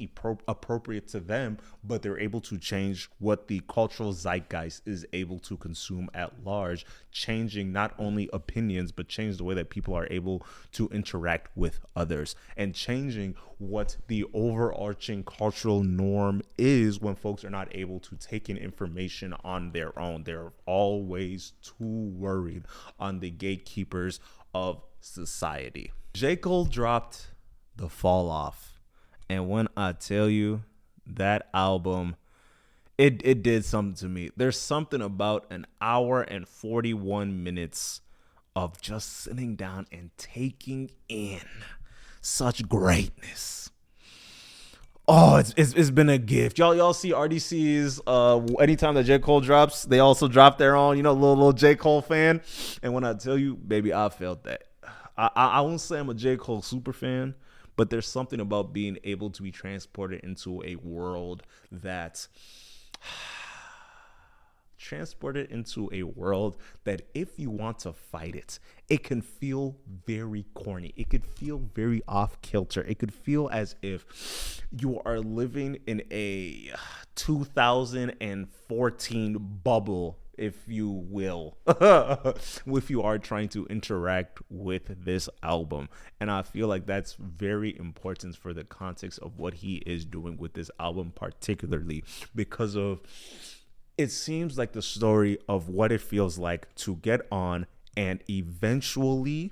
appropriate to them, but they're able to change what the cultural zeitgeist is able to consume at large, changing not only opinions, but change the way that people are able to interact with others, and changing what the overarching cultural norm is when folks are not able to take in information on their own. They're always too worried on the gatekeepers of society. J. Cole dropped The Fall Off, and when I tell you that album, it did something to me. There's something about an hour and 41 minutes of just sitting down and taking in such greatness. Oh, it's been a gift. Y'all see RDC's anytime that J. Cole drops, they also drop their own, little J. Cole fan. And when I tell you, baby, I felt that. I won't say I'm a J. Cole super fan, but there's something about being able to be transported into a world that if you want to fight it, it can feel very corny. It could feel very off kilter. It could feel as if you are living in a 2014 bubble, if you will, if you are trying to interact with this album. And I feel like that's very important for the context of what he is doing with this album, particularly because of it seems like the story of what it feels like to get on and eventually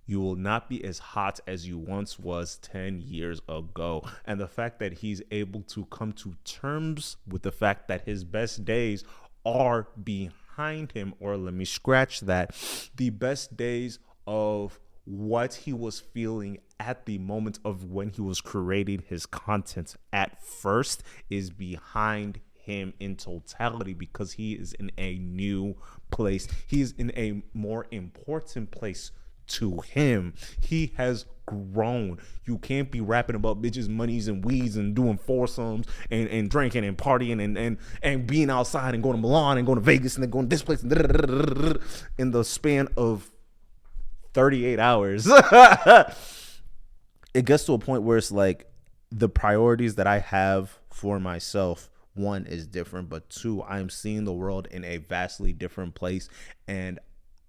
you will not be as hot as you once was 10 years ago. And the fact that he's able to come to terms with the fact that his best days are behind him, or let me scratch that, the best days of what he was feeling at the moment of when he was creating his content at first is behind him in totality, because he is in a new place. He's in a more important place to him. He has grown. You can't be rapping about bitches, monies, and weeds and doing foursomes and drinking and partying and being outside and going to Milan and going to Vegas and then going to this place and in the span of 38 hours. It gets to a point where it's like the priorities that I have for myself, one, is different, but two, I'm seeing the world in a vastly different place, and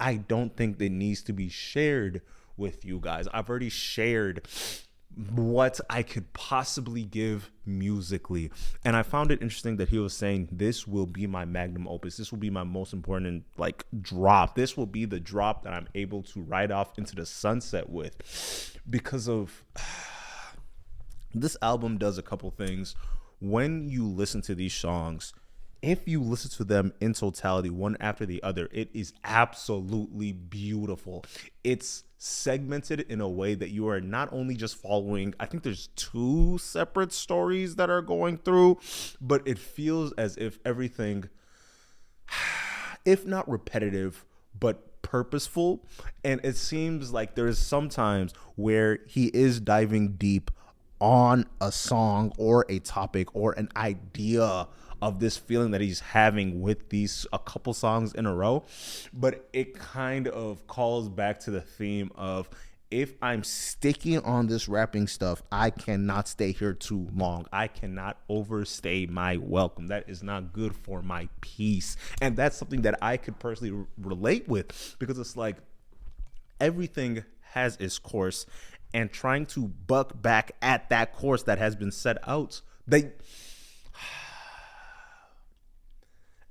I don't think that needs to be shared with you guys. I've already shared what I could possibly give musically, and I found it interesting that he was saying this will be my magnum opus. This will be my most important drop. This will be the drop that I'm able to ride off into the sunset with, because of this album does a couple things. When you listen to these songs, if you listen to them in totality, one after the other, it is absolutely beautiful. It's segmented in a way that you are not only just following, I think there's 2 separate stories that are going through, but it feels as if everything, if not repetitive, but purposeful. And it seems like there's sometimes where he is diving deep on a song or a topic or an idea of this feeling that he's having with these a couple songs in a row, but it kind of calls back to the theme of, if I'm sticking on this rapping stuff, I cannot stay here too long. I cannot overstay my welcome. That is not good for my peace. And that's something that I could personally relate with, because it's like everything has its course, and trying to buck back at that course that has been set out,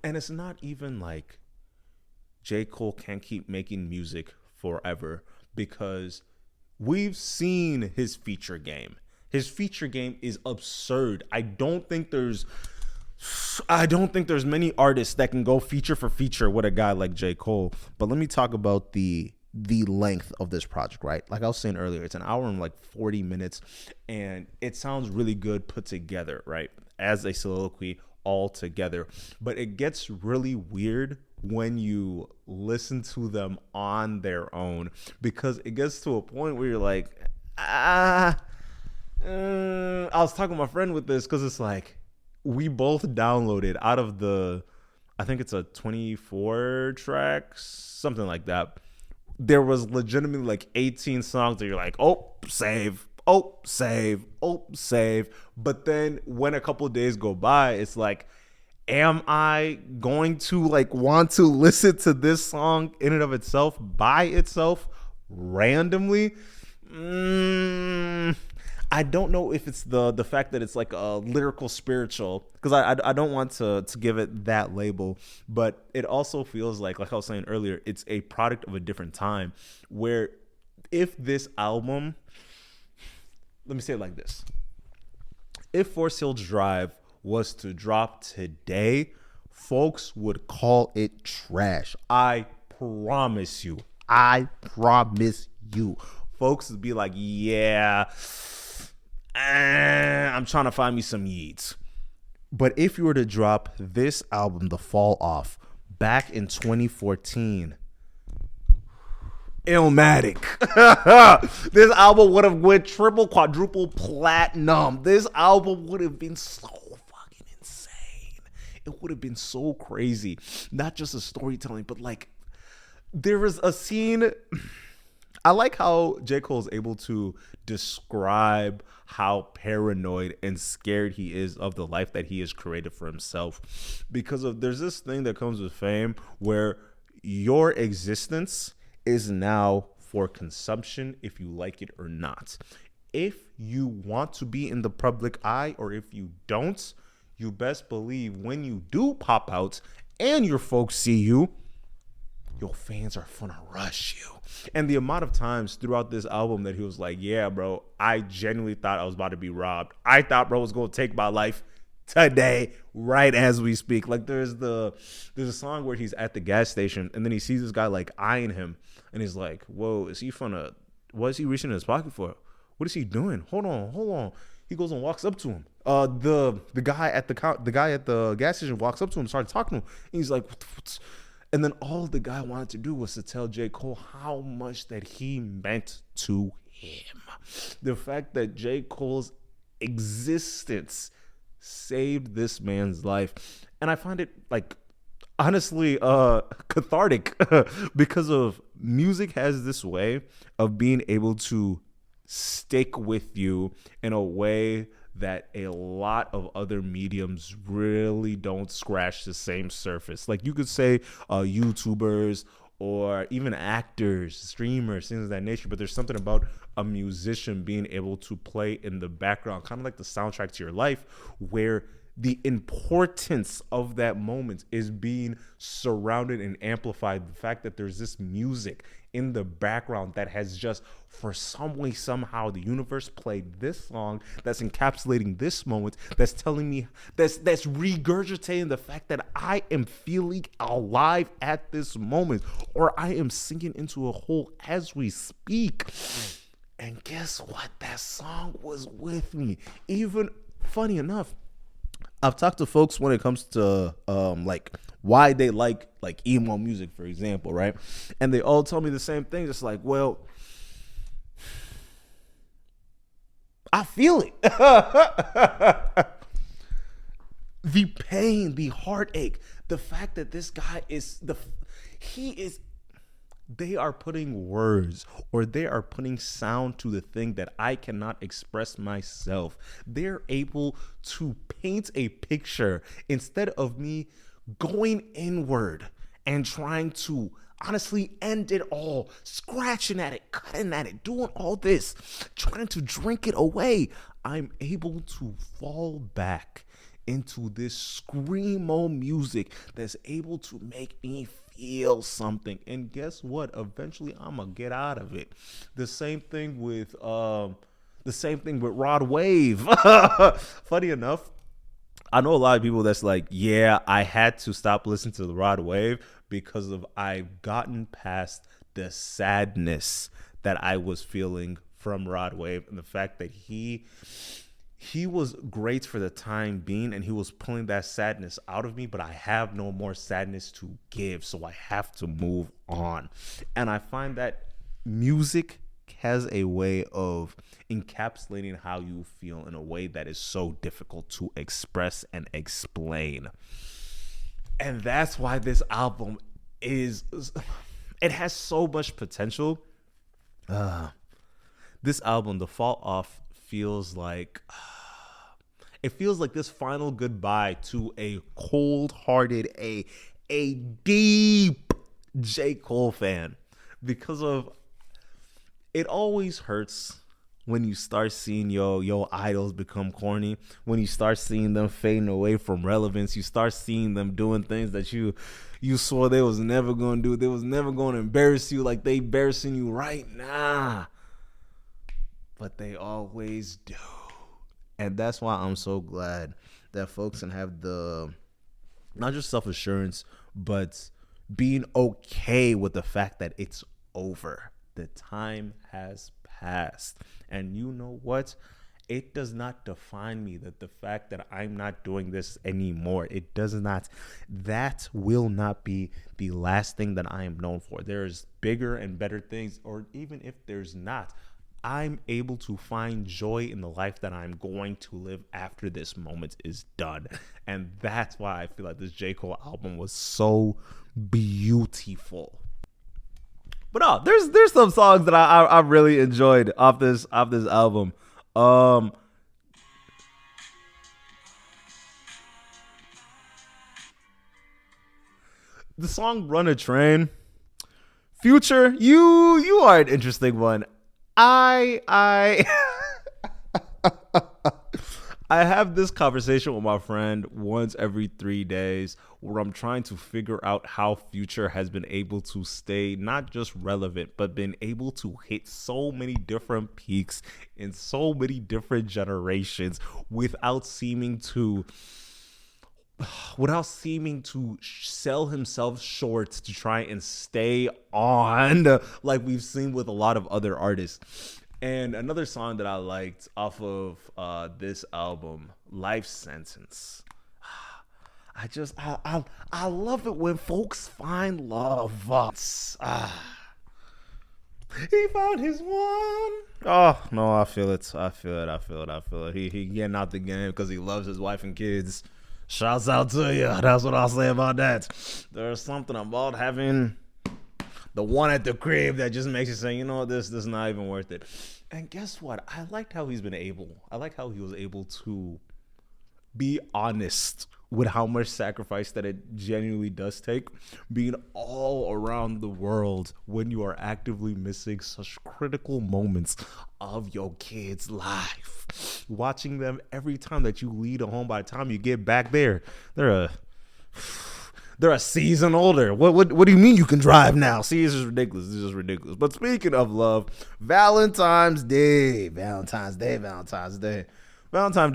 and it's not even like J. Cole can't keep making music forever, because we've seen his feature game. His feature game is absurd. I don't think there's many artists that can go feature for feature with a guy like J. Cole. But let me talk about the length of this project, right? Like I was saying earlier, it's an hour and 40 minutes, and it sounds really good put together, right? As a soliloquy all together. But it gets really weird when you listen to them on their own, because it gets to a point where you're like, I was talking to my friend with this, because it's like we both downloaded out of the, I think it's a 24 tracks, something like that. There was legitimately 18 songs that you're like, oh, save. But then when a couple of days go by, it's like, am I going to want to listen to this song in and of itself, by itself, randomly? I don't know if it's the fact that it's a lyrical spiritual, because I don't want to give it that label, but it also feels like I was saying earlier, it's a product of a different time, where if this album, let me say it like this, if Forest Hills Drive was to drop today, folks would call it trash. I promise you. Folks would be like, yeah, I'm trying to find me some Yeats. But if you were to drop this album, The Fall Off, back in 2014, Illmatic. This album would have went triple, quadruple platinum. This album would have been so fucking insane. It would have been so crazy. Not just the storytelling, but there was a scene. I like how J. Cole is able to describe how paranoid and scared he is of the life that he has created for himself, because there's this thing that comes with fame where your existence is now for consumption, if you like it or not. If you want to be in the public eye, or if you don't, you best believe when you do pop out and your folks see you, your fans are gonna rush you. And the amount of times throughout this album that he was like, yeah, bro, I genuinely thought I was about to be robbed. I thought bro was gonna take my life today, right as we speak. There's a song where he's at the gas station and then he sees this guy eyeing him, and he's like, whoa, is he finna what is he reaching in his pocket for? What is he doing? Hold on. He goes and walks up to him. The guy at the gas station walks up to him, started talking to him. And he's like, what? And then all the guy wanted to do was to tell J. Cole how much that he meant to him. The fact that J. Cole's existence saved this man's life. And I find it like honestly cathartic because of music has this way of being able to stick with you in a way that a lot of other mediums really don't scratch the same surface. Like you could say YouTubers or even actors, streamers, things of that nature, but there's something about a musician being able to play in the background, kind of like the soundtrack to your life, where the importance of that moment is being surrounded and amplified. The fact that there's this music in the background that has just, for some way, somehow, the universe played this song that's encapsulating this moment, that's telling me, that's regurgitating the fact that I am feeling alive at this moment, or I am sinking into a hole as we speak. And guess what? That song was with me. Even funny enough, I've talked to folks when it comes to like why they like emo music, for example, right? And they all tell me the same thing. It's like, well, I feel it. The pain, the heartache, the fact that this guy they are putting words or they are putting sound to the thing that I cannot express myself. They're able to paint a picture instead of me going inward and trying to honestly end it all, scratching at it, cutting at it, doing all this, trying to drink it away. I'm able to fall back into this screamo music that's able to make me feel something. And guess what? Eventually I'm gonna get out of it. The same thing with Rod Wave. Funny enough, I know a lot of people that's like, yeah, I had to stop listening to the Rod Wave because of I've gotten past the sadness that I was feeling from Rod Wave and the fact that he was great for the time being and he was pulling that sadness out of me, but I have no more sadness to give, so I have to move on. And I find that music has a way of encapsulating how you feel in a way that is so difficult to express and explain. And that's why this album it has so much potential. This album, The Fall Off, feels like this final goodbye to a cold-hearted, a deep J. Cole fan, because of it always hurts when you start seeing your idols become corny, when you start seeing them fading away from relevance, you start seeing them doing things that you swore they was never going to do. They was never going to embarrass you like they embarrassing you right now. But they always do. And that's why I'm so glad that folks can have the, not just self-assurance, but being okay with the fact that it's over. The time has passed. And you know what? It does not define me, that the fact that I'm not doing this anymore. It does not. That will not be the last thing that I am known for. There's bigger and better things, or even if there's not, I'm able to find joy in the life that I'm going to live after this moment is done. And that's why I feel like this J. Cole album was so beautiful. But no, there's some songs that I really enjoyed off this album. The song Run a Train. Future, you are an interesting one. I have this conversation with my friend once every 3 days where I'm trying to figure out how Future has been able to stay not just relevant, but been able to hit so many different peaks in so many different generations without seeming to without seeming to sell himself short to try and stay on, like we've seen with a lot of other artists. And another song that I liked off of this album, Life Sentence. I love it when folks find love. He found his one. Oh no, I feel it. He getting out the game because he loves his wife and kids. Shouts out to you. That's what I'll say about that. There's something about having the one at the crib that just makes you say, you know what, this is not even worth it. And guess what? I liked how he was able to be honest with how much sacrifice that it genuinely does take, being all around the world when you are actively missing such critical moments of your kid's life. Watching them every time that you leave a home, by the time you get back there, they're a season older. What do you mean you can drive now? See, this is ridiculous. But speaking of love, Valentine's Day. Valentine's Day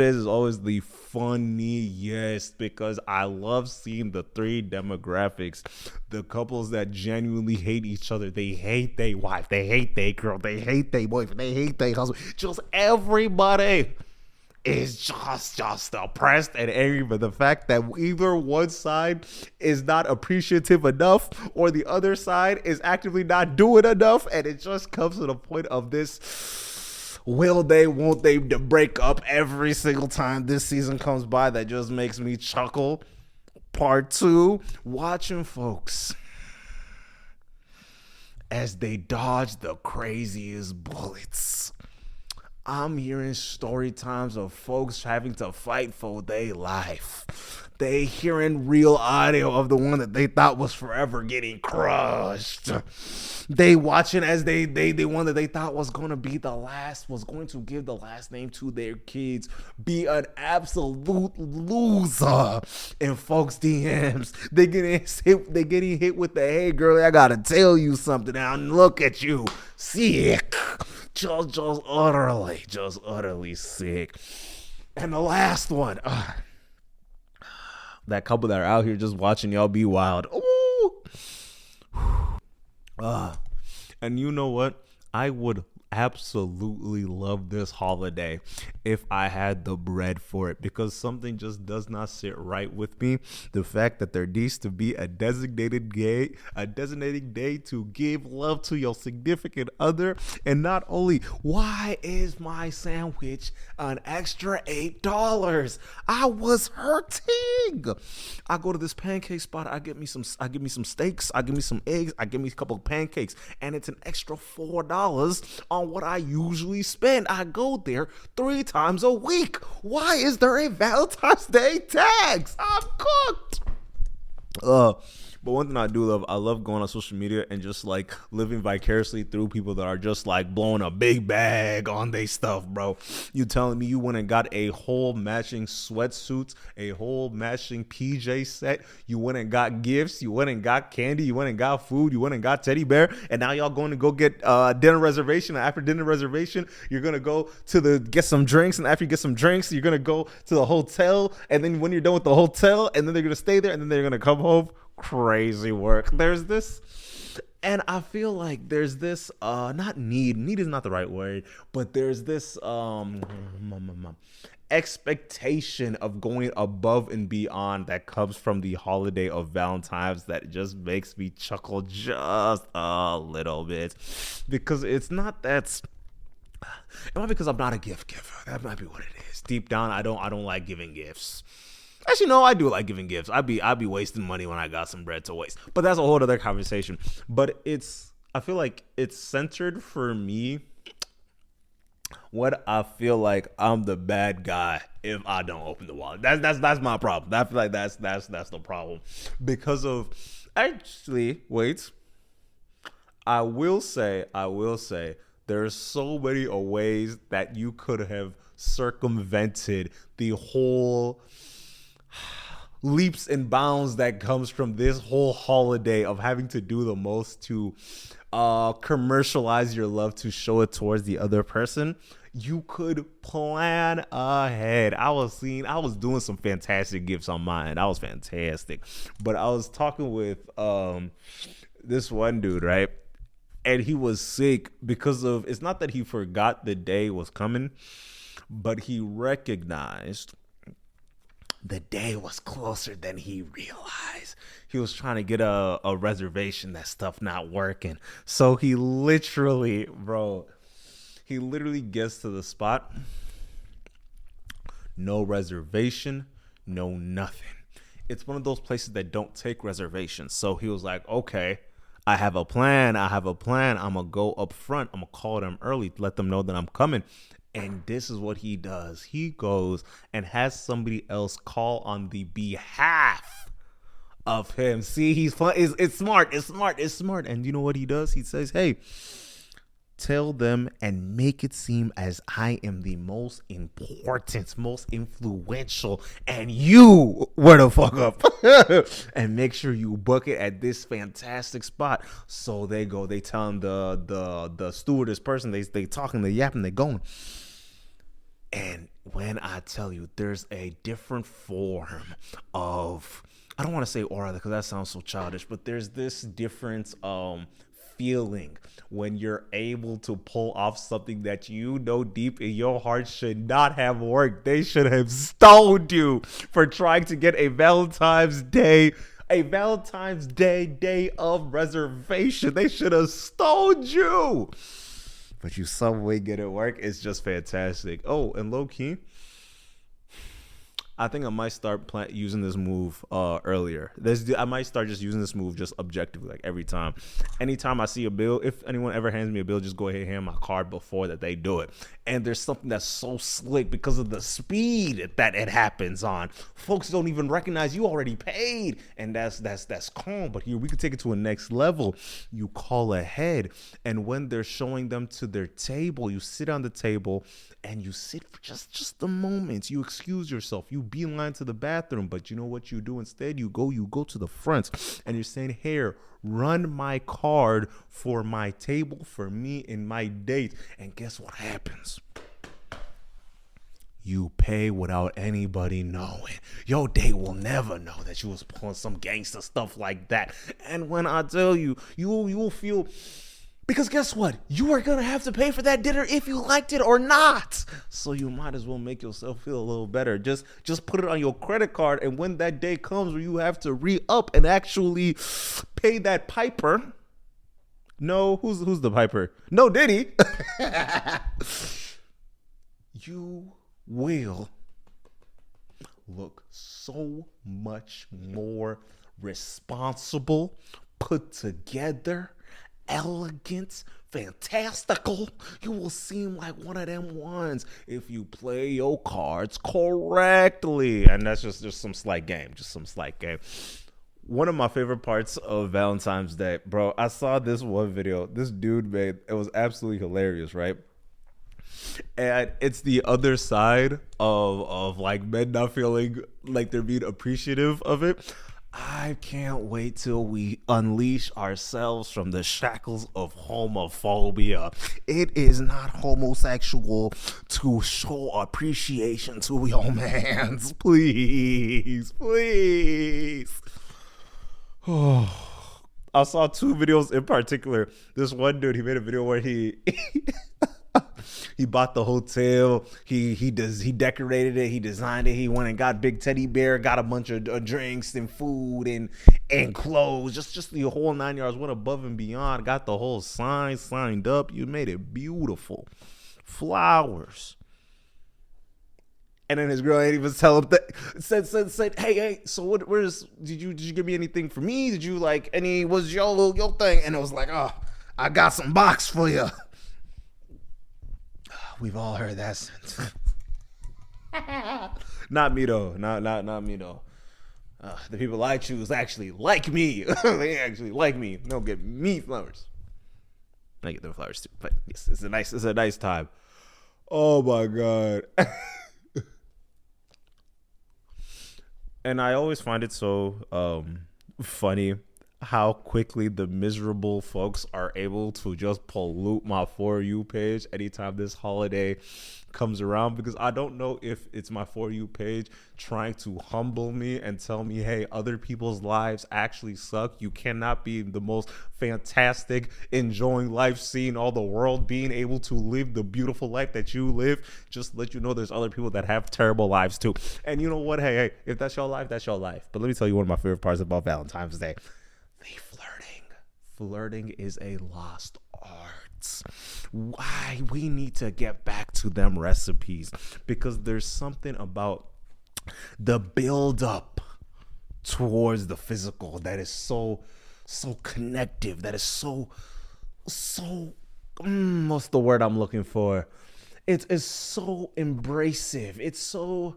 is always the funniest because I love seeing the three demographics. The couples that genuinely hate each other. They hate their wife. They hate their girl. They hate their boyfriend. They hate their husband. Just everybody is just oppressed and angry by the fact that either one side is not appreciative enough or the other side is actively not doing enough. And it just comes to the point of this will they, won't they to break up every single time this season comes by. That just makes me chuckle. Part 2, watching folks as they dodge the craziest bullets. I'm hearing story times of folks having to fight for their life. They hearing real audio of the one that they thought was forever getting crushed. They watching as the one that they thought was going to be the last, was going to give the last name to their kids, be an absolute loser in folks' DMs. They getting hit with the, hey girl, I gotta tell you something now. Look at you, sick. Just utterly sick. And the last one, that couple that are out here just watching y'all be wild. Ooh. And you know what? I would absolutely love this holiday if I had the bread for it, because something just does not sit right with me. The fact that there needs to be a designated day to give love to your significant other, and not only, why is my sandwich an extra $8? I was hurting. I go to this pancake spot, I give me some steaks, I give me some eggs, I give me a couple of pancakes, and it's an extra $4 on what I usually spend. I go there 3 times a week. Why is there a Valentine's Day tax? I'm cooked. But one thing I do love, I love going on social media and just like living vicariously through people that are just like blowing a big bag on their stuff, bro. You telling me you went and got a whole matching sweatsuit, a whole matching PJ set, you went and got gifts, you went and got candy, you went and got food, you went and got teddy bear, and now y'all going to go get dinner reservation. And after dinner reservation, you're gonna go to get some drinks, and after you get some drinks, you're gonna go to the hotel, and then when you're done with the hotel, and then they're gonna stay there, and then they're gonna come home. Crazy work. There's this, and I feel like there's this not need is not the right word, but there's this expectation of going above and beyond that comes from the holiday of Valentine's that just makes me chuckle just a little bit, because it's not that. It might be because I'm not a gift giver. That might be what it is. Deep down, I don't like giving gifts. Actually, no, I do like giving gifts. I'd be wasting money when I got some bread to waste. But that's a whole other conversation. But I feel like it's centered for me. What I feel like I'm the bad guy if I don't open the wallet. That's my problem. I feel like that's the problem. Because of, actually, wait. I will say there's so many ways that you could have circumvented the whole leaps and bounds that comes from this whole holiday of having to do the most to commercialize your love to show it towards the other person. You could plan ahead. I was doing some fantastic gifts on mine. That was fantastic. But I was talking with this one dude, right? And he was sick because of, it's not that he forgot the day was coming, but he recognized the day was closer than he realized. He was trying to get a reservation, that stuff not working. So he literally gets to the spot, no reservation, no nothing. It's one of those places that don't take reservations. So he was like, okay, I have a plan. I'm going to go up front. I'm going to call them early, let them know that I'm coming. And this is what he does. He goes and has somebody else call on the behalf of him. See, he's fun. It's smart. And you know what he does? He says, hey, tell them and make it seem as I am the most important, most influential, and you were the fuck up. And make sure you book it at this fantastic spot. So they go, they tell him the stewardess person, they talking, they yapping, they going. And when I tell you, there's a different form of, I don't want to say aura because that sounds so childish, but there's this different feeling when you're able to pull off something that you know deep in your heart should not have worked. They should have stoned you for trying to get a Valentine's Day day of reservation. They should have stoned you. But you some way get it work. It's just fantastic. Oh, and low key, I think I might start using this move earlier. I might start just using this move just objectively, like every time. Anytime I see a bill, if anyone ever hands me a bill, just go ahead and hand my card before that they do it. And there's something that's so slick because of the speed that it happens on. Folks don't even recognize you already paid, and that's calm. But here we could take it to a next level. You call ahead, and when they're showing them to their table, you sit on the table and you sit for just a moment. You excuse yourself. You beeline to the bathroom, but you know what you do instead? You go to the front and you're saying, here, run my card for my table, for me and my date. And guess what happens? You pay without anybody knowing. Your date will never know that you was pulling some gangster stuff like that. And when I tell you, you will feel, because guess what? You are going to have to pay for that dinner if you liked it or not. So you might as well make yourself feel a little better. Just put it on your credit card. And when that day comes where you have to re-up and actually pay that piper. No, who's the piper? No, Diddy. You will look so much more responsible, put together, elegant, fantastical. You will seem like one of them ones if you play your cards correctly. And that's just some slight game. One of my favorite parts of Valentine's Day, bro, I saw this one video this dude made. It was absolutely hilarious, right? And it's the other side of like men not feeling like they're being appreciative of it. I can't wait till we unleash ourselves from the shackles of homophobia. It is not homosexual to show appreciation to your mans. Please. Oh, I saw two videos in particular. This one dude, he made a video where he he bought the hotel. He decorated it. He designed it. He went and got big teddy bear, got a bunch of drinks and food and clothes. Just the whole 9 yards. Went above and beyond. Got the whole sign signed up. You made it beautiful. Flowers. And then his girl ain't even tell him that. Said, hey, so where's did you give me anything for me? Did you like any? Was your thing? And it was like, oh, I got some box for you. We've all heard that sentence. Not me though. Not me though. The people I choose actually like me. They actually like me. They don't get me flowers. I get them flowers too, but yes, it's a nice time. Oh my god. And I always find it so funny how quickly the miserable folks are able to just pollute my For You page anytime this holiday comes around, because I don't know if it's my For You page trying to humble me and tell me, hey, other people's lives actually suck. You cannot be the most fantastic, enjoying life, seeing all the world, being able to live the beautiful life that you live. Just let you know there's other people that have terrible lives too. And you know what? Hey, if that's your life, that's your life. But let me tell you one of my favorite parts about Valentine's Day. Flirting is a lost art. Why? We need to get back to them recipes, because there's something about the build up towards the physical that is so connective, that is so what's the word I'm looking for? It is so embracive. It's so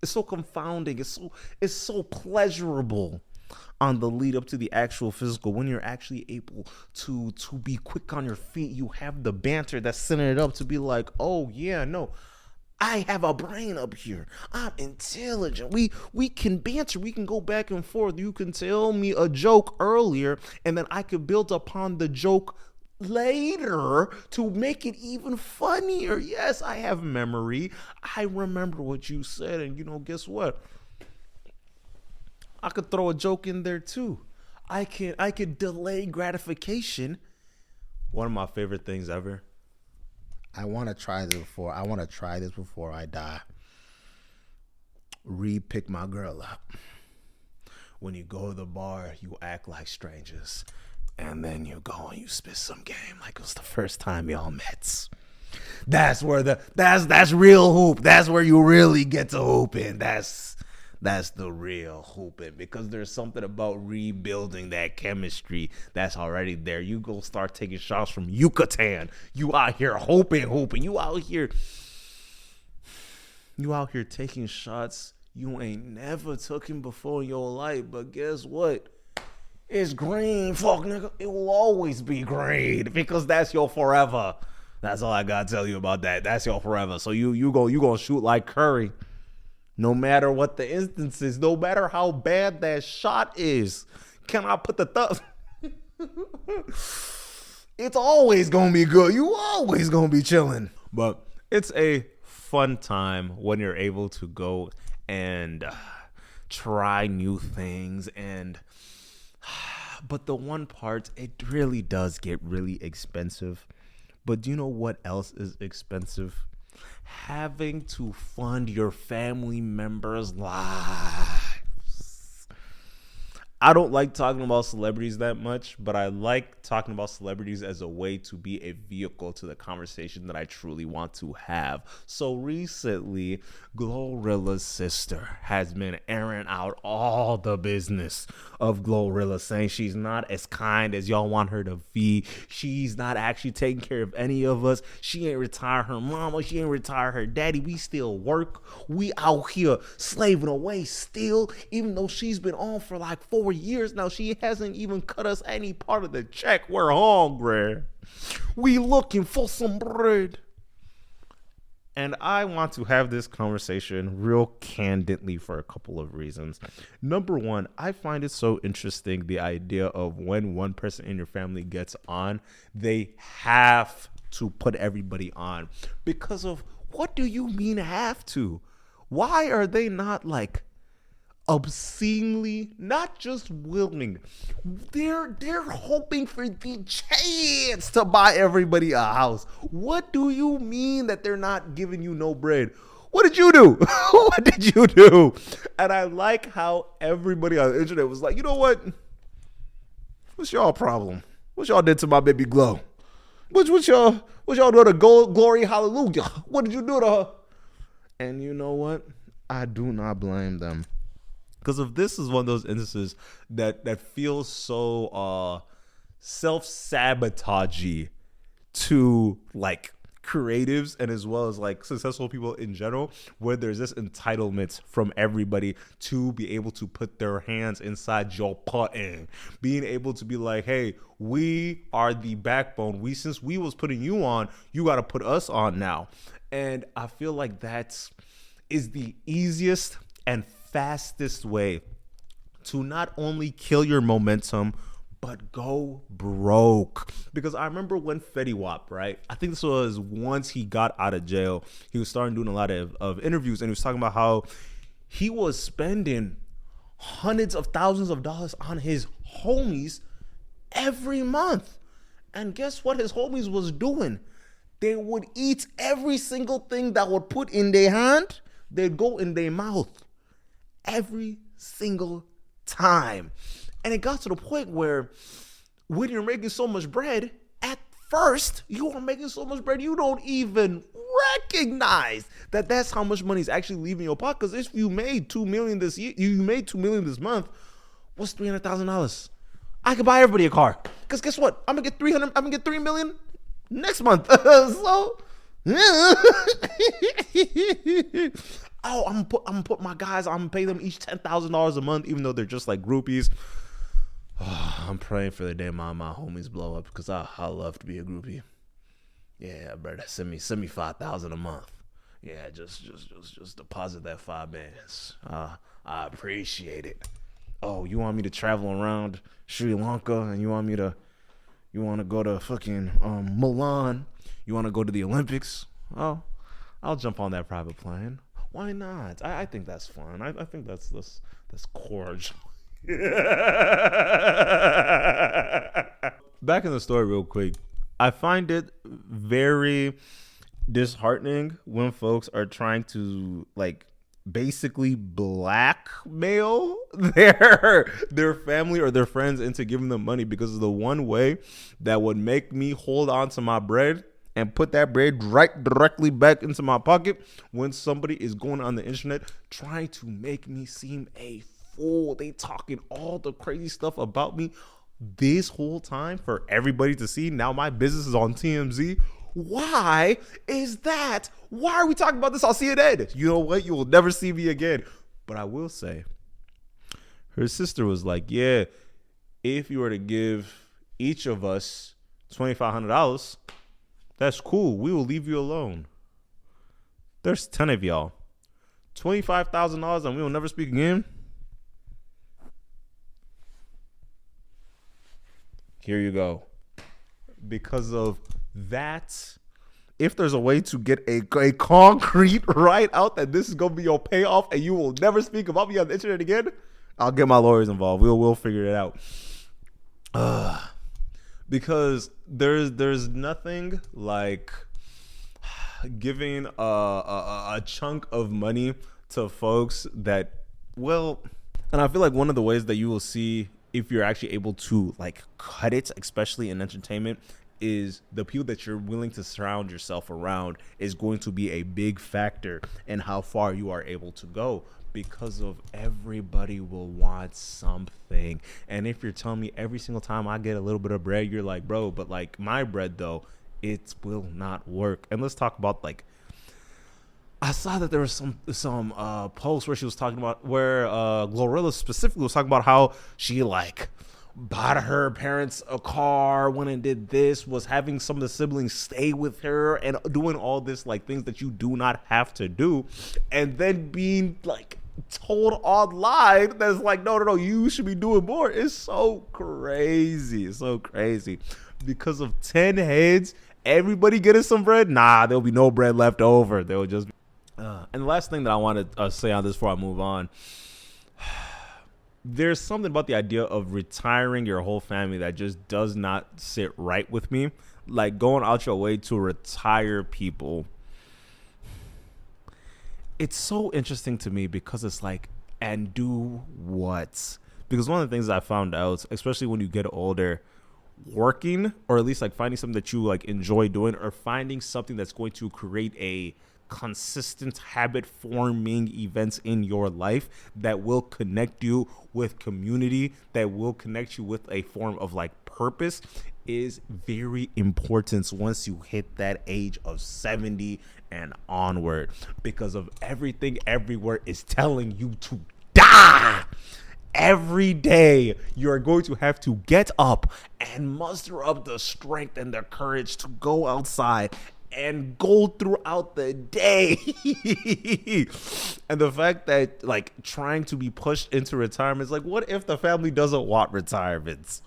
it's so confounding. It's so pleasurable on the lead up to the actual physical, when you're actually able to be quick on your feet. You have the banter that's setting it up to be like, oh yeah, no, I have a brain up here. I'm intelligent. We can banter. We can go back and forth. You can tell me a joke earlier, and then I could build upon the joke later to make it even funnier. Yes, I have memory. I remember what you said, and guess what? I could throw a joke in there too. I could delay gratification. One of my favorite things ever. I want to try this before I die. Pick my girl up. When you go to the bar, you act like strangers. And then you go and you spit some game like it was the first time y'all met. That's where that's real hoop. That's where you really get to hooping. That's the real hooping, because there's something about rebuilding that chemistry that's already there. You go start taking shots from Yucatan. You out here hooping. You out here taking shots you ain't never taken before in your life. But guess what? It's green, fuck nigga. It will always be green, because that's your forever. That's all I gotta tell you about that. That's your forever. So you gonna shoot like Curry, no matter what the instance is, no matter how bad that shot is. Can I put the thumb? It's always gonna be good. You always gonna be chilling. But it's a fun time when you're able to go and try new things. But the one part, it really does get really expensive. But do you know what else is expensive? Having to fund your family members' lives. I don't like talking about celebrities that much, but I like talking about celebrities as a way to be a vehicle to the conversation that I truly want to have. So recently, Glorilla's sister has been airing out all the business of Glorilla, saying she's not as kind as y'all want her to be. She's not actually taking care of any of us. She ain't retired her mama. She ain't retired her daddy. We still work. We out here slaving away still, even though she's been on for like 4 years now. She hasn't even cut us any part of the check. We're hungry. We looking for some bread. And I want to have this conversation real candidly for a couple of reasons. Number one, I find it so interesting, the idea of when one person in your family gets on, they have to put everybody on. Because of, what do you mean have to? Why are they not like obscenely, not just willing, they're hoping for the chance to buy everybody a house? What do you mean that they're not giving you no bread? What did you do? What did you do? And I like how everybody on the internet was like, you know what? What's y'all problem? What y'all did to my baby Glow? What y'all do to Glory Hallelujah? What did you do to her? And you know what? I do not blame them. Because if this is one of those instances that feels so self-sabotagey to like creatives and as well as like successful people in general, where there's this entitlement from everybody to be able to put their hands inside your pudding, being able to be like, hey, we are the backbone. Since we was putting you on, you got to put us on now. And I feel like that is the easiest and fastest way to not only kill your momentum, but go broke. Because I remember when Fayetteville, right? I think this was once he got out of jail. He was starting doing a lot of interviews, and he was talking about how he was spending hundreds of thousands of dollars on his homies every month. And guess what his homies was doing? They would eat every single thing that would put in their hand. They'd go in their mouth every single time. And it got to the point where when you're making so much bread, at first you are making so much bread you don't even recognize that that's how much money is actually leaving your pocket. Because if you made $2 million this year, you made $2 million this month, what's $300,000? I could buy everybody a car. Because guess what? I'm gonna get $3 million next month. So oh, I'm gonna put my guys, I'm gonna pay them each $10,000 a month, even though they're just like groupies. Oh, I'm praying for the day my homies blow up, because I love to be a groupie. Yeah, brother, send me $5,000 a month. Yeah, just deposit that $5 bands. I appreciate it. Oh, you want me to travel around Sri Lanka, and you want to go to fucking Milan? You want to go to the Olympics? Oh, I'll jump on that private plane. Why not? I think that's fun. I think that's cordial. Back in the story real quick. I find it very disheartening when folks are trying to like basically blackmail their family or their friends into giving them money, because of the one way that would make me hold on to my bread and put that bread right directly back into my pocket when somebody is going on the internet trying to make me seem a fool. They talking all the crazy stuff about me this whole time for everybody to see. Now my business is on TMZ. Why is that? Why are we talking about this on CNN? You know what? You will never see me again. But I will say, her sister was like, yeah, if you were to give each of us $2,500, that's cool. We will leave you alone. There's 10 of y'all. $25,000 and we will never speak again? Here you go. Because of that, if there's a way to get a concrete right out that this is going to be your payoff and you will never speak about me on the internet again, I'll get my lawyers involved. We'll figure it out. Because there's nothing like giving a chunk of money to folks that, well, and I feel like one of the ways that you will see if you're actually able to like cut it, especially in entertainment, is the people that you're willing to surround yourself around is going to be a big factor in how far you are able to go, because of everybody will want something. And if you're telling me every single time I get a little bit of bread, you're like, bro, but like my bread though, it will not work. And let's talk about like, I saw that there was some post where she was talking about where Glorilla specifically was talking about how she like bought her parents a car, went and did this, was having some of the siblings stay with her and doing all this like things that you do not have to do, and then being like told online that's like no, you should be doing more. It's so crazy. It's so crazy. Because of 10 heads, everybody getting some bread? Nah, there'll be no bread left over. They'll just be and the last thing that I want to say on this before I move on, there's something about the idea of retiring your whole family that just does not sit right with me. Like going out your way to retire people. It's so interesting to me because it's like, and do what? Because one of the things I found out, especially when you get older, working, or at least like finding something that you like enjoy doing, or finding something that's going to create a consistent habit forming events in your life that will connect you with community, that will connect you with a form of like purpose, is very important once you hit that age of 70 and onward, because of everything everywhere is telling you to die. Every day you're going to have to get up and muster up the strength and the courage to go outside and go throughout the day. And the fact that like trying to be pushed into retirement is like, what if the family doesn't want retirements?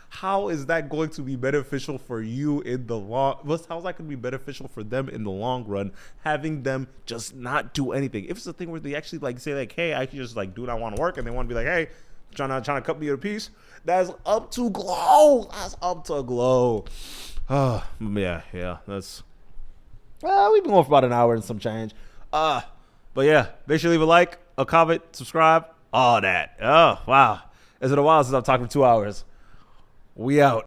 How is that going to be beneficial for you in the long? How's that going to be beneficial for them in the long run? Having them just not do anything. If it's a thing where they actually like say like, hey, I can just like do not want to work, and they want to be like, hey, trying to cut me a piece. That's up to Glow. That's up to Glow. Yeah. That's. We've been going for about an hour and some change. But yeah, make sure you leave a like, a comment, subscribe, all that. Oh wow, it's been a while since I've talked for 2 hours. We out.